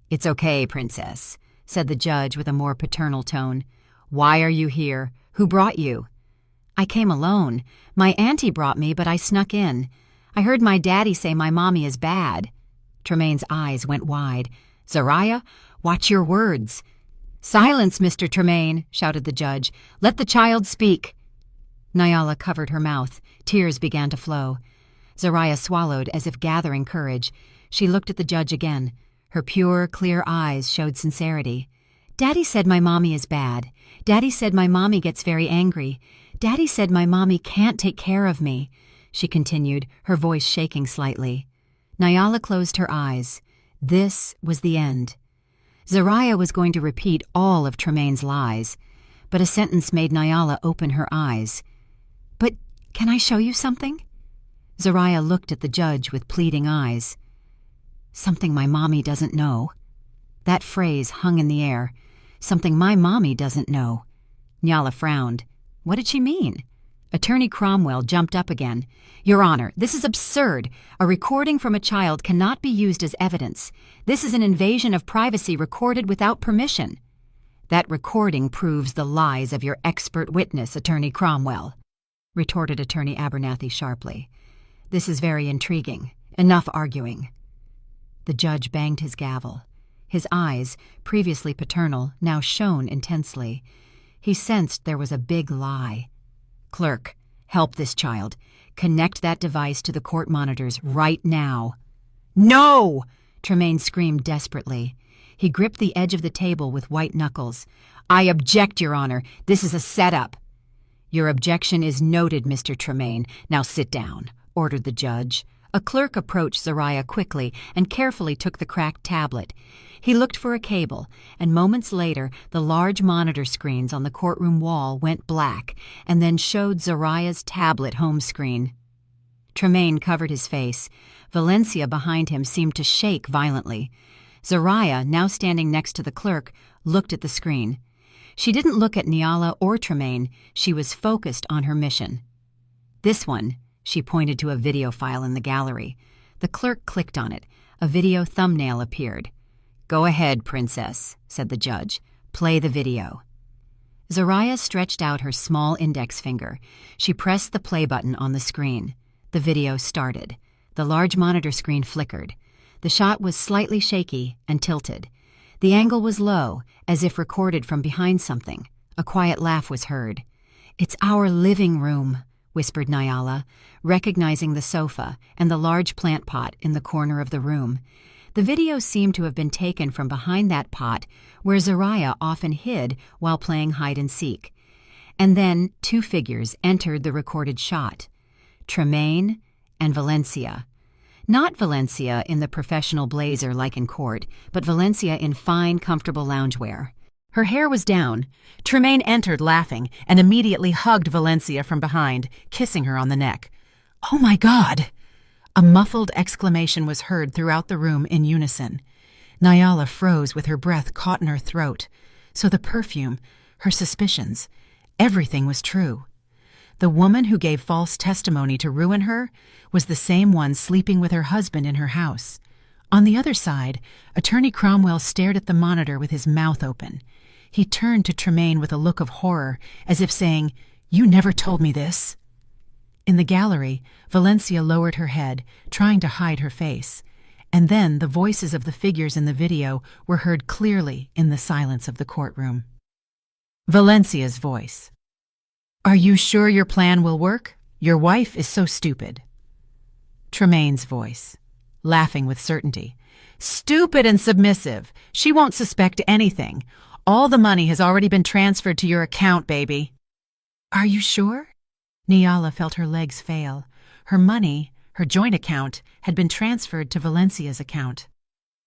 "It's okay, Princess," said the judge with a more paternal tone. "Why are you here? Who brought you?" "I came alone. My auntie brought me, but I snuck in. I heard my daddy say my mommy is bad." Tremaine's eyes went wide. "Zariah, watch your words." "Silence, Mr. Tremaine," shouted the judge. "Let the child speak." Nyala covered her mouth. Tears began to flow. Zariah swallowed as if gathering courage. She looked at the judge again. Her pure, clear eyes showed sincerity. "Daddy said my mommy is bad. Daddy said my mommy gets very angry. Daddy said my mommy can't take care of me," she continued, her voice shaking slightly. Nyala closed her eyes. This was the end. Zariah was going to repeat all of Tremaine's lies, but a sentence made Nyala open her eyes. "But can I show you something?" Zariah looked at the judge with pleading eyes. "Something my mommy doesn't know." That phrase hung in the air. "Something my mommy doesn't know." Nyala frowned. What did she mean? Attorney Cromwell jumped up again. "Your Honor, this is absurd. A recording from a child cannot be used as evidence. This is an invasion of privacy recorded without permission." "That recording proves the lies of your expert witness, Attorney Cromwell," retorted Attorney Abernathy sharply. "This is very intriguing. Enough arguing." The judge banged his gavel. His eyes, previously paternal, now shone intensely. He sensed there was a big lie. "Clerk, help this child. Connect that device to the court monitors right now." "No!" Tremaine screamed desperately. He gripped the edge of the table with white knuckles. "I object, Your Honor. This is a setup." "Your objection is noted, Mr. Tremaine. Now sit down," ordered the judge. A clerk approached Zariah quickly and carefully took the cracked tablet. He looked for a cable, and moments later the large monitor screens on the courtroom wall went black and then showed Zariah's tablet home screen. Tremaine covered his face. Valencia behind him seemed to shake violently. Zariah, now standing next to the clerk, looked at the screen. She didn't look at Nyala or Tremaine. She was focused on her mission. "This one," she pointed to a video file in the gallery. The clerk clicked on it. A video thumbnail appeared. "Go ahead, Princess," said the judge. "Play the video." Zariah stretched out her small index finger. She pressed the play button on the screen. The video started. The large monitor screen flickered. The shot was slightly shaky and tilted. The angle was low, as if recorded from behind something. A quiet laugh was heard. "It's our living room," whispered Nyala, recognizing the sofa and the large plant pot in the corner of the room. The video seemed to have been taken from behind that pot, where Zariah often hid while playing hide-and-seek. And then 2 figures entered the recorded shot. Tremaine and Valencia. Not Valencia in the professional blazer like in court, but Valencia in fine, comfortable loungewear. Her hair was down. Tremaine entered laughing and immediately hugged Valencia from behind, kissing her on the neck. "Oh my God!" A muffled exclamation was heard throughout the room in unison. Nyala froze with her breath caught in her throat. So the perfume, her suspicions, everything was true. The woman who gave false testimony to ruin her was the same one sleeping with her husband in her house. On the other side, Attorney Cromwell stared at the monitor with his mouth open. He turned to Tremaine with a look of horror, as if saying, "You never told me this." In the gallery, Valencia lowered her head, trying to hide her face. And then the voices of the figures in the video were heard clearly in the silence of the courtroom. Valencia's voice. "Are you sure your plan will work? Your wife is so stupid." Tremaine's voice, laughing with certainty. "Stupid and submissive. She won't suspect anything. All the money has already been transferred to your account, baby." "Are you sure?" Nyala felt her legs fail. Her money, her joint account, had been transferred to Valencia's account.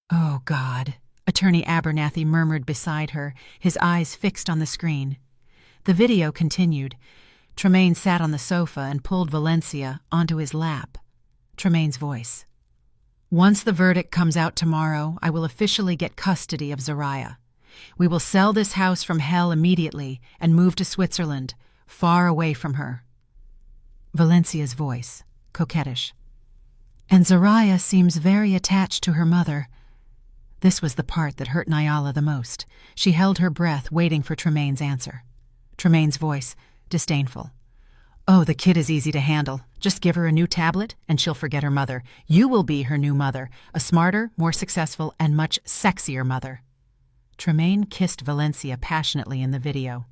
"Oh, God," Attorney Abernathy murmured beside her, his eyes fixed on the screen. The video continued. Tremaine sat on the sofa and pulled Valencia onto his lap. Tremaine's voice. "Once the verdict comes out tomorrow, I will officially get custody of Zariah. We will sell this house from hell immediately and move to Switzerland, far away from her." Valencia's voice, coquettish. "And Zariah seems very attached to her mother." This was the part that hurt Nyala the most. She held her breath, waiting for Tremaine's answer. Tremaine's voice, disdainful. "Oh, the kid is easy to handle. Just give her a new tablet, and she'll forget her mother. You will be her new mother, a smarter, more successful, and much sexier mother." Tremaine kissed Valencia passionately in the video.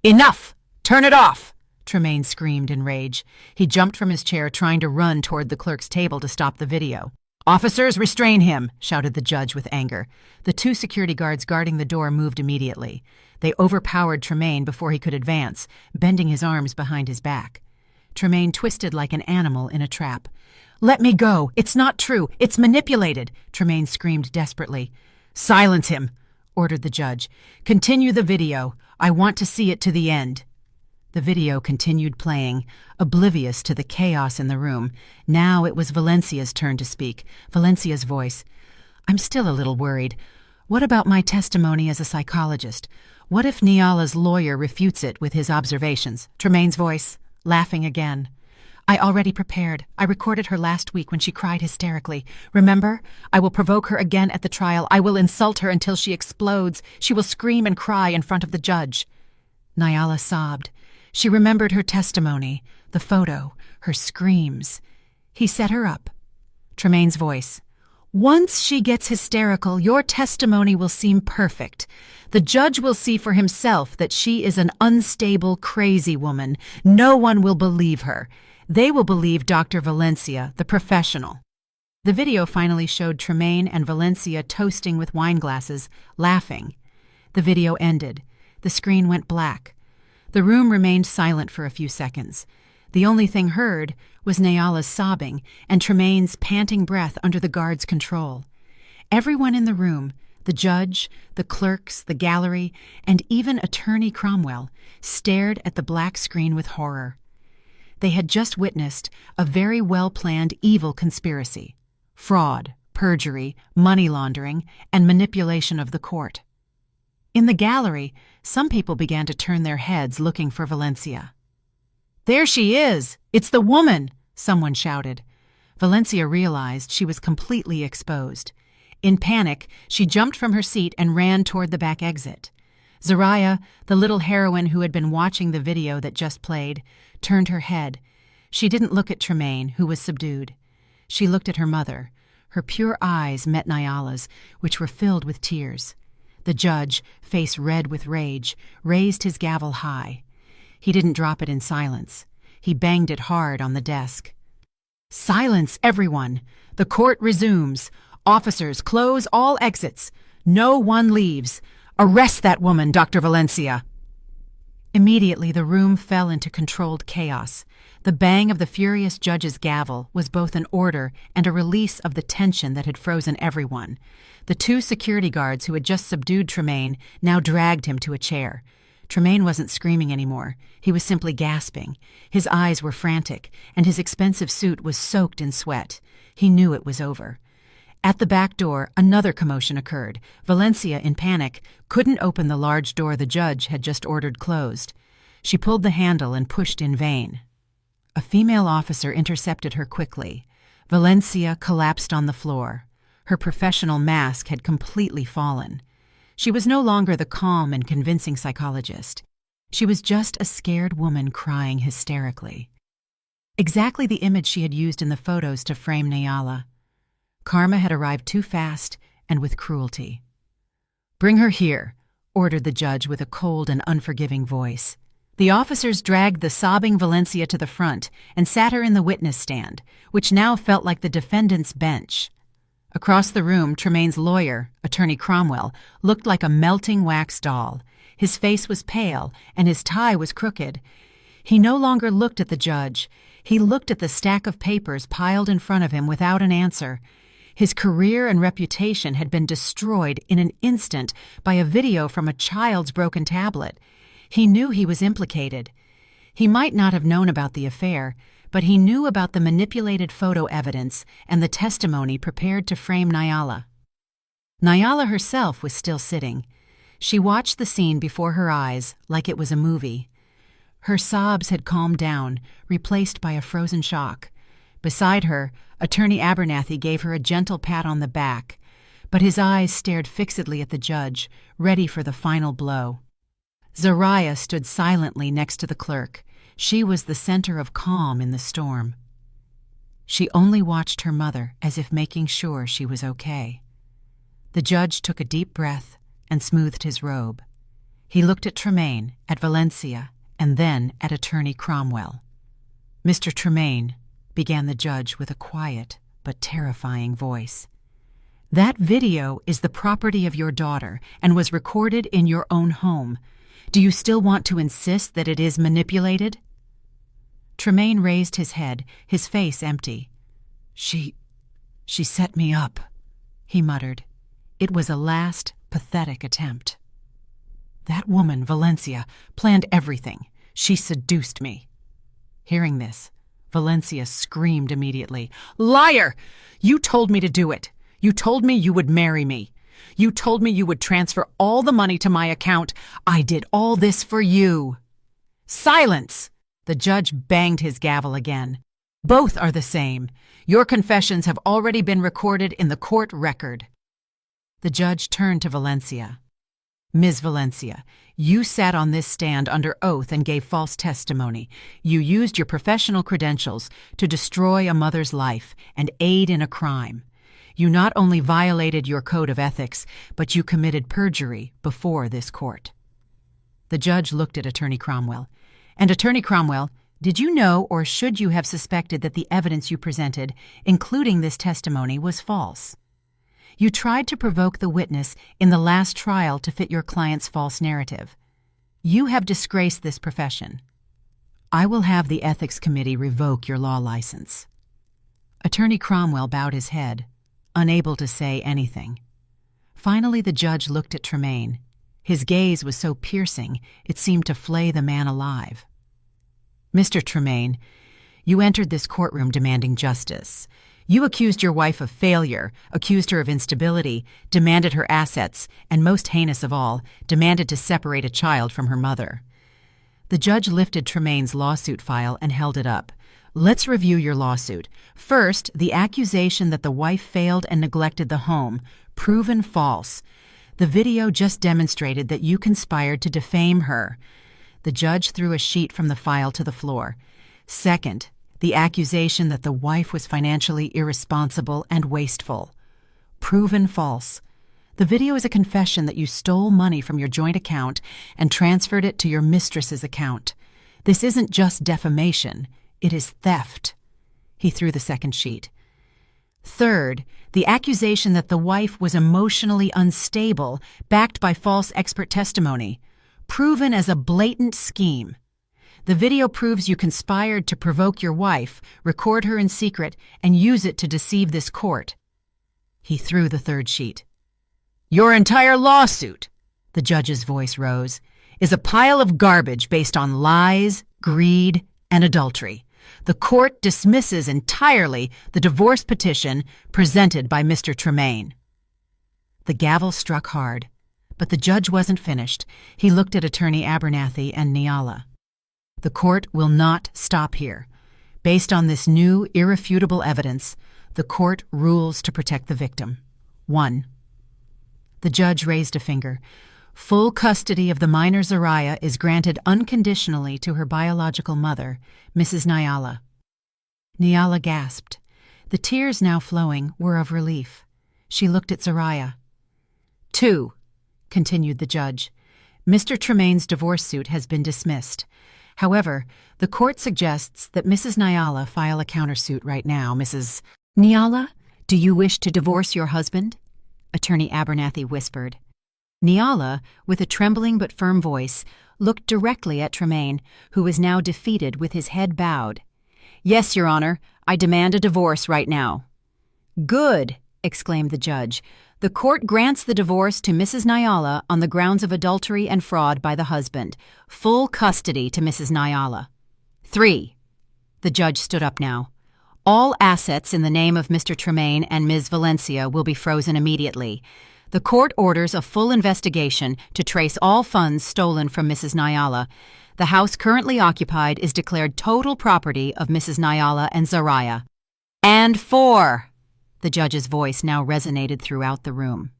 "Enough! Turn it off!" Tremaine screamed in rage. He jumped from his chair, trying to run toward the clerk's table to stop the video. "Officers, restrain him!" shouted the judge with anger. The 2 security guards guarding the door moved immediately. They overpowered Tremaine before he could advance, bending his arms behind his back. Tremaine twisted like an animal in a trap. "Let me go! It's not true! It's manipulated!" Tremaine screamed desperately. "Silence him!" ordered the judge. "Continue the video. I want to see it to the end." The video continued playing, oblivious to the chaos in the room. Now it was Valencia's turn to speak. Valencia's voice. "I'm still a little worried. What about my testimony as a psychologist? What if Nyala's lawyer refutes it with his observations?" Tremaine's voice, laughing again. "I already prepared. I recorded her last week when she cried hysterically. Remember? I will provoke her again at the trial. I will insult her until she explodes. She will scream and cry in front of the judge." Nyala sobbed. She remembered her testimony, the photo, her screams. He set her up. Tremaine's voice. "Once she gets hysterical, your testimony will seem perfect. The judge will see for himself that she is an unstable, crazy woman. No one will believe her. They will believe Dr. Valencia, the professional." The video finally showed Tremaine and Valencia toasting with wine glasses, laughing. The video ended. The screen went black. The room remained silent for a few seconds. The only thing heard was Nyala's sobbing and Tremaine's panting breath under the guard's control. Everyone in the room, the judge, the clerks, the gallery, and even Attorney Cromwell, stared at the black screen with horror. They had just witnessed a very well-planned evil conspiracy. Fraud, perjury, money laundering, and manipulation of the court. In the gallery, some people began to turn their heads looking for Valencia. "There she is! It's the woman!" someone shouted. Valencia realized she was completely exposed. In panic, she jumped from her seat and ran toward the back exit. Zariah, the little heroine who had been watching the video that just played, turned her head. She didn't look at Tremaine, who was subdued. She looked at her mother. Her pure eyes met Nyala's, which were filled with tears. The judge, face red with rage, raised his gavel high. He didn't drop it in silence. He banged it hard on the desk. "Silence, everyone! The court resumes. Officers, close all exits. No one leaves. Arrest that woman, Dr. Valencia." Immediately, the room fell into controlled chaos. The bang of the furious judge's gavel was both an order and a release of the tension that had frozen everyone. The two security guards who had just subdued Tremaine now dragged him to a chair. Tremaine wasn't screaming anymore. He was simply gasping. His eyes were frantic, and his expensive suit was soaked in sweat. He knew it was over. At the back door, another commotion occurred. Valencia, in panic, couldn't open the large door the judge had just ordered closed. She pulled the handle and pushed in vain. A female officer intercepted her quickly. Valencia collapsed on the floor. Her professional mask had completely fallen. She was no longer the calm and convincing psychologist. She was just a scared woman crying hysterically. Exactly the image she had used in the photos to frame Nyala. Karma had arrived too fast and with cruelty. "Bring her here," ordered the judge with a cold and unforgiving voice. The officers dragged the sobbing Valencia to the front and sat her in the witness stand, which now felt like the defendant's bench. Across the room, Tremaine's lawyer, Attorney Cromwell, looked like a melting wax doll. His face was pale, and his tie was crooked. He no longer looked at the judge. He looked at the stack of papers piled in front of him without an answer. His career and reputation had been destroyed in an instant by a video from a child's broken tablet. He knew he was implicated. He might not have known about the affair, but he knew about the manipulated photo evidence and the testimony prepared to frame Nyala. Nyala herself was still sitting. She watched the scene before her eyes like it was a movie. Her sobs had calmed down, replaced by a frozen shock. Beside her, Attorney Abernathy gave her a gentle pat on the back, but his eyes stared fixedly at the judge, ready for the final blow. Zariah stood silently next to the clerk. She was the center of calm in the storm. She only watched her mother as if making sure she was okay. The judge took a deep breath and smoothed his robe. He looked at Tremaine, at Valencia, and then at Attorney Cromwell. "Mr. Tremaine," began the judge with a quiet but terrifying voice, "that video is the property of your daughter and was recorded in your own home. Do you still want to insist that it is manipulated?" Tremaine raised his head, his face empty. She set me up," he muttered. It was a last, pathetic attempt. "That woman, Valencia, planned everything. She seduced me." Hearing this, Valencia screamed immediately. "Liar! You told me to do it. You told me you would marry me. You told me you would transfer all the money to my account. I did all this for you." "Silence!" The judge banged his gavel again. "Both are the same. Your confessions have already been recorded in the court record." The judge turned to Valencia. "Ms. Valencia, you sat on this stand under oath and gave false testimony. You used your professional credentials to destroy a mother's life and aid in a crime. You not only violated your code of ethics, but you committed perjury before this court." The judge looked at Attorney Cromwell. "And Attorney Cromwell, did you know or should you have suspected that the evidence you presented, including this testimony, was false? You tried to provoke the witness in the last trial to fit your client's false narrative. You have disgraced this profession. I will have the Ethics Committee revoke your law license." Attorney Cromwell bowed his head, unable to say anything. Finally, the judge looked at Tremaine. His gaze was so piercing, it seemed to flay the man alive. "Mr. Tremaine, you entered this courtroom demanding justice. You accused your wife of failure, accused her of instability, demanded her assets, and most heinous of all, demanded to separate a child from her mother." The judge lifted Tremaine's lawsuit file and held it up. "Let's review your lawsuit. First, the accusation that the wife failed and neglected the home, proven false. The video just demonstrated that you conspired to defame her." The judge threw a sheet from the file to the floor. "Second, the accusation that the wife was financially irresponsible and wasteful. Proven false. The video is a confession that you stole money from your joint account and transferred it to your mistress's account. This isn't just defamation, it is theft." He threw the second sheet. "Third, the accusation that the wife was emotionally unstable, backed by false expert testimony. proven as a blatant scheme. The video proves you conspired to provoke your wife, record her in secret, and use it to deceive this court. He threw the third sheet. Your entire lawsuit, the judge's voice rose, is a pile of garbage based on lies, greed, and adultery. The court dismisses entirely the divorce petition presented by Mr. Tremaine. The gavel struck hard, but the judge wasn't finished. He looked at Attorney Abernathy and Nyala. The court will not stop here. Based on this new, irrefutable evidence, the court rules to protect the victim. 1. The judge raised a finger. Full custody of the minor Zariah is granted unconditionally to her biological mother, Mrs. Nyala. Nyala gasped. The tears now flowing were of relief. She looked at Zariah. 2, continued the judge. Mr. Tremaine's divorce suit has been dismissed. However, the court suggests that Mrs. Nyala file a countersuit right now. Mrs. Nyala, do you wish to divorce your husband? Attorney Abernathy whispered. Nyala, with a trembling but firm voice, looked directly at Tremaine, who was now defeated with his head bowed. Yes, Your Honor, I demand a divorce right now. Good, exclaimed the judge. The court grants the divorce to Mrs. Nyala on the grounds of adultery and fraud by the husband. Full custody to Mrs. Nyala. 3. The judge stood up now. All assets in the name of Mr. Tremaine and Ms. Valencia will be frozen immediately. The court orders a full investigation to trace all funds stolen from Mrs. Nyala. The house currently occupied is declared total property of Mrs. Nyala and Zariah. And 4. The judge's voice now resonated throughout the room.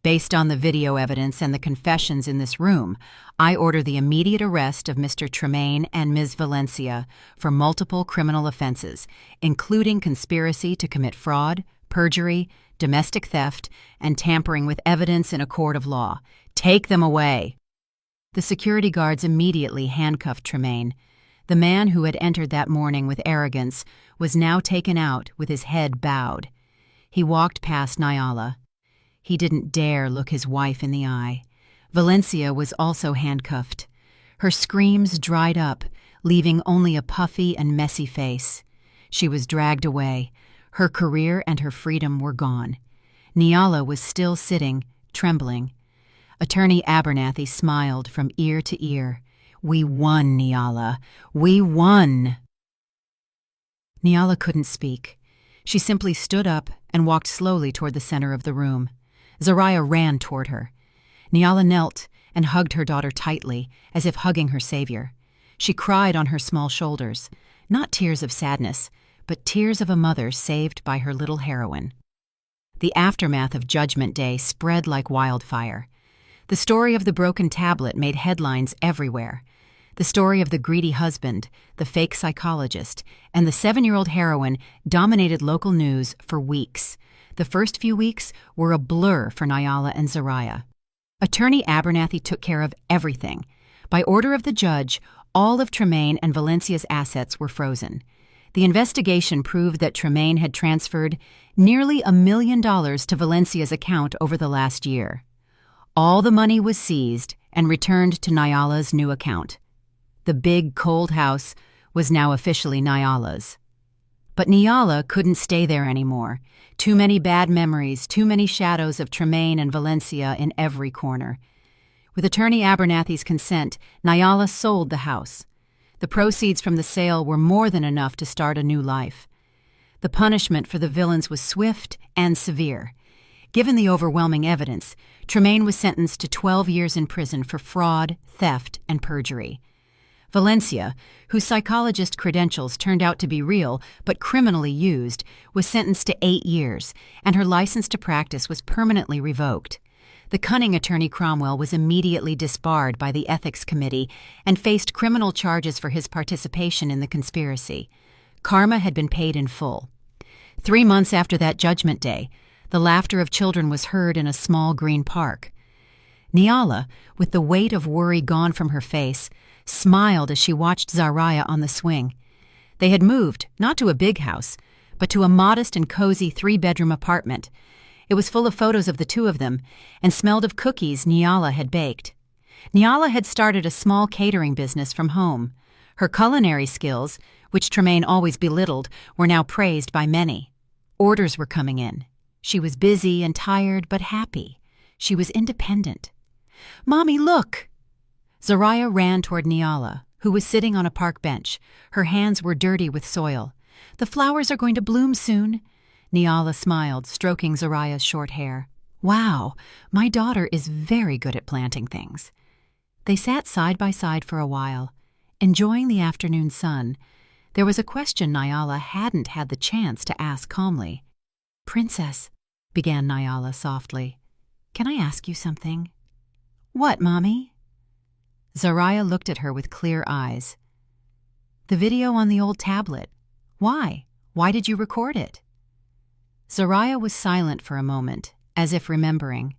Based on the video evidence and the confessions in this room, I order the immediate arrest of Mr. Tremaine and Ms. Valencia for multiple criminal offenses, including conspiracy to commit fraud, perjury, domestic theft, and tampering with evidence in a court of law. Take them away. The security guards immediately handcuffed Tremaine. The man who had entered that morning with arrogance was now taken out with his head bowed. He walked past Nyala. He didn't dare look his wife in the eye. Valencia was also handcuffed. Her screams dried up, leaving only a puffy and messy face. She was dragged away. Her career and her freedom were gone. Nyala was still sitting, trembling. Attorney Abernathy smiled from ear to ear. We won, Nyala. We won. Nyala couldn't speak. She simply stood up and walked slowly toward the center of the room. Zariah ran toward her. Nyala knelt and hugged her daughter tightly, as if hugging her savior. She cried on her small shoulders, not tears of sadness, but tears of a mother saved by her little heroine. The aftermath of Judgment Day spread like wildfire. The story of the broken tablet made headlines everywhere. The story of the greedy husband, the fake psychologist, and the 7-year-old heroine dominated local news for weeks. The first few weeks were a blur for Nyala and Zariah. Attorney Abernathy took care of everything. By order of the judge, all of Tremaine and Valencia's assets were frozen. The investigation proved that Tremaine had transferred nearly $1 million to Valencia's account over the last year. All the money was seized and returned to Nyala's new account. The big, cold house was now officially Nyala's. But Nyala couldn't stay there anymore. Too many bad memories, too many shadows of Tremaine and Valencia in every corner. With Attorney Abernathy's consent, Nyala sold the house. The proceeds from the sale were more than enough to start a new life. The punishment for the villains was swift and severe. Given the overwhelming evidence, Tremaine was sentenced to 12 years in prison for fraud, theft, and perjury. Valencia, whose psychologist credentials turned out to be real but criminally used, was sentenced to 8 years, and her license to practice was permanently revoked. The cunning attorney Cromwell was immediately disbarred by the Ethics Committee and faced criminal charges for his participation in the conspiracy. Karma had been paid in full. 3 months after that Judgment Day, the laughter of children was heard in a small green park. Nyala, with the weight of worry gone from her face, smiled as she watched Zariah on the swing. They had moved, not to a big house, but to a modest and cozy 3-bedroom apartment. It was full of photos of the two of them and smelled of cookies Nyala had baked. Nyala had started a small catering business from home. Her culinary skills, which Tremaine always belittled, were now praised by many. Orders were coming in. She was busy and tired, but happy. She was independent. "Mommy, look!" Zariah ran toward Nyala, who was sitting on a park bench. Her hands were dirty with soil. "The flowers are going to bloom soon." Nyala smiled, stroking Zariah's short hair. "Wow, my daughter is very good at planting things." They sat side by side for a while, enjoying the afternoon sun. There was a question Nyala hadn't had the chance to ask calmly. "Princess," began Nyala softly, "can I ask you something?" "What, Mommy?" Zariah looked at her with clear eyes. "The video on the old tablet. Why? Why did you record it?" Zariah was silent for a moment, as if remembering.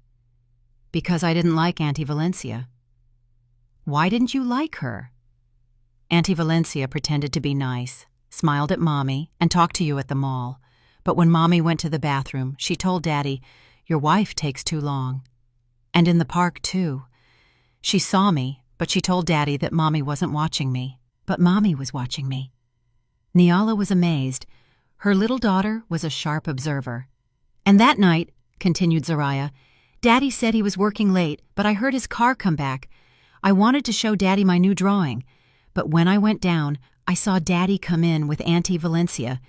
"Because I didn't like Auntie Valencia." "Why didn't you like her?" "Auntie Valencia pretended to be nice, smiled at Mommy, and talked to you at the mall. But when Mommy went to the bathroom, she told Daddy, 'Your wife takes too long.' And in the park, too. She saw me, but she told Daddy that Mommy wasn't watching me. But Mommy was watching me." Nyala was amazed. Her little daughter was a sharp observer. "And that night," continued Zariah, "Daddy said he was working late, but I heard his car come back. I wanted to show Daddy my new drawing, but when I went down, I saw Daddy come in with Auntie Valencia.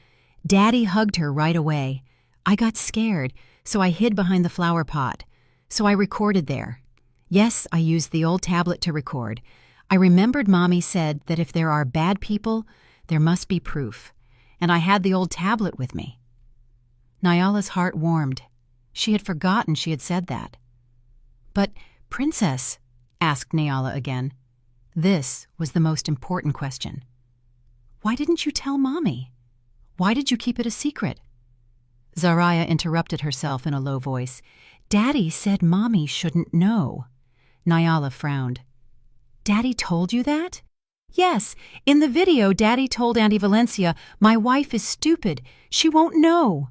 Daddy hugged her right away. I got scared, so I hid behind the flower pot. So I recorded there. Yes, I used the old tablet to record. I remembered Mommy said that if there are bad people, there must be proof. And I had the old tablet with me." Nyala's heart warmed. She had forgotten she had said that. "But, Princess," asked Nyala again. This was the most important question. "Why didn't you tell Mommy? Why did you keep it a secret?" Zariah interrupted herself in a low voice. "Daddy said Mommy shouldn't know." Nyala frowned. "Daddy told you that?" "Yes, in the video Daddy told Auntie Valencia, 'My wife is stupid. She won't know.'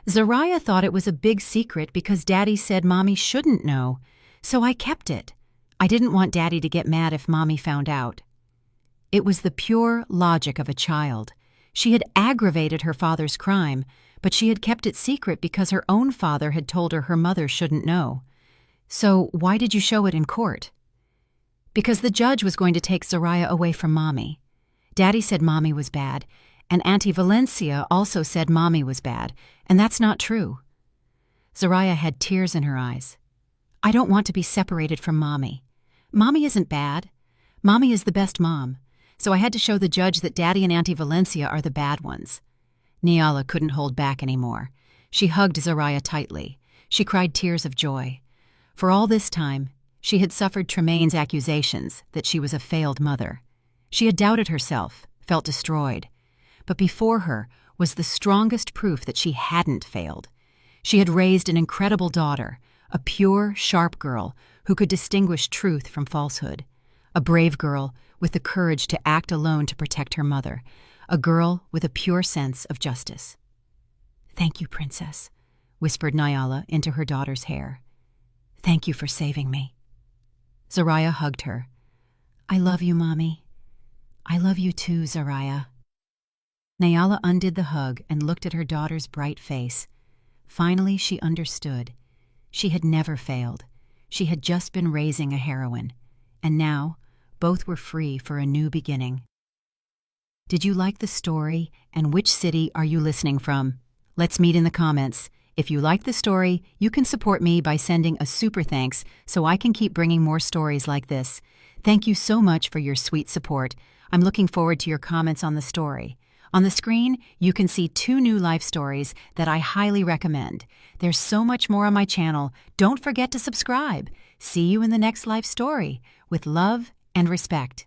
Zariah thought it was a big secret because Daddy said Mommy shouldn't know, so I kept it. I didn't want Daddy to get mad if Mommy found out." It was the pure logic of a child. She had aggravated her father's crime, but she had kept it secret because her own father had told her her mother shouldn't know. "So why did you show it in court?" "Because the judge was going to take Zariah away from Mommy. Daddy said Mommy was bad, and Auntie Valencia also said Mommy was bad, and that's not true." Zariah had tears in her eyes. "I don't want to be separated from Mommy. Mommy isn't bad. Mommy is the best mom. So I had to show the judge that Daddy and Auntie Valencia are the bad ones." Nyala couldn't hold back anymore. She hugged Zariah tightly. She cried tears of joy. For all this time, she had suffered Tremaine's accusations that she was a failed mother. She had doubted herself, felt destroyed. But before her was the strongest proof that she hadn't failed. She had raised an incredible daughter, a pure, sharp girl who could distinguish truth from falsehood, a brave girl with the courage to act alone to protect her mother, a girl with a pure sense of justice. "Thank you, Princess," whispered Nyala into her daughter's hair. "Thank you for saving me." Zariah hugged her. "I love you, Mommy. I love you too, Zariah." Nyala undid the hug and looked at her daughter's bright face. Finally, she understood. She had never failed. She had just been raising a heroine. And now, both were free for a new beginning. Did you like the story, and which city are you listening from? Let's meet in the comments. If you like the story, you can support me by sending a super thanks so I can keep bringing more stories like this. Thank you so much for your sweet support. I'm looking forward to your comments on the story. On the screen, you can see 2 new life stories that I highly recommend. There's so much more on my channel. Don't forget to subscribe. See you in the next life story. With love and respect.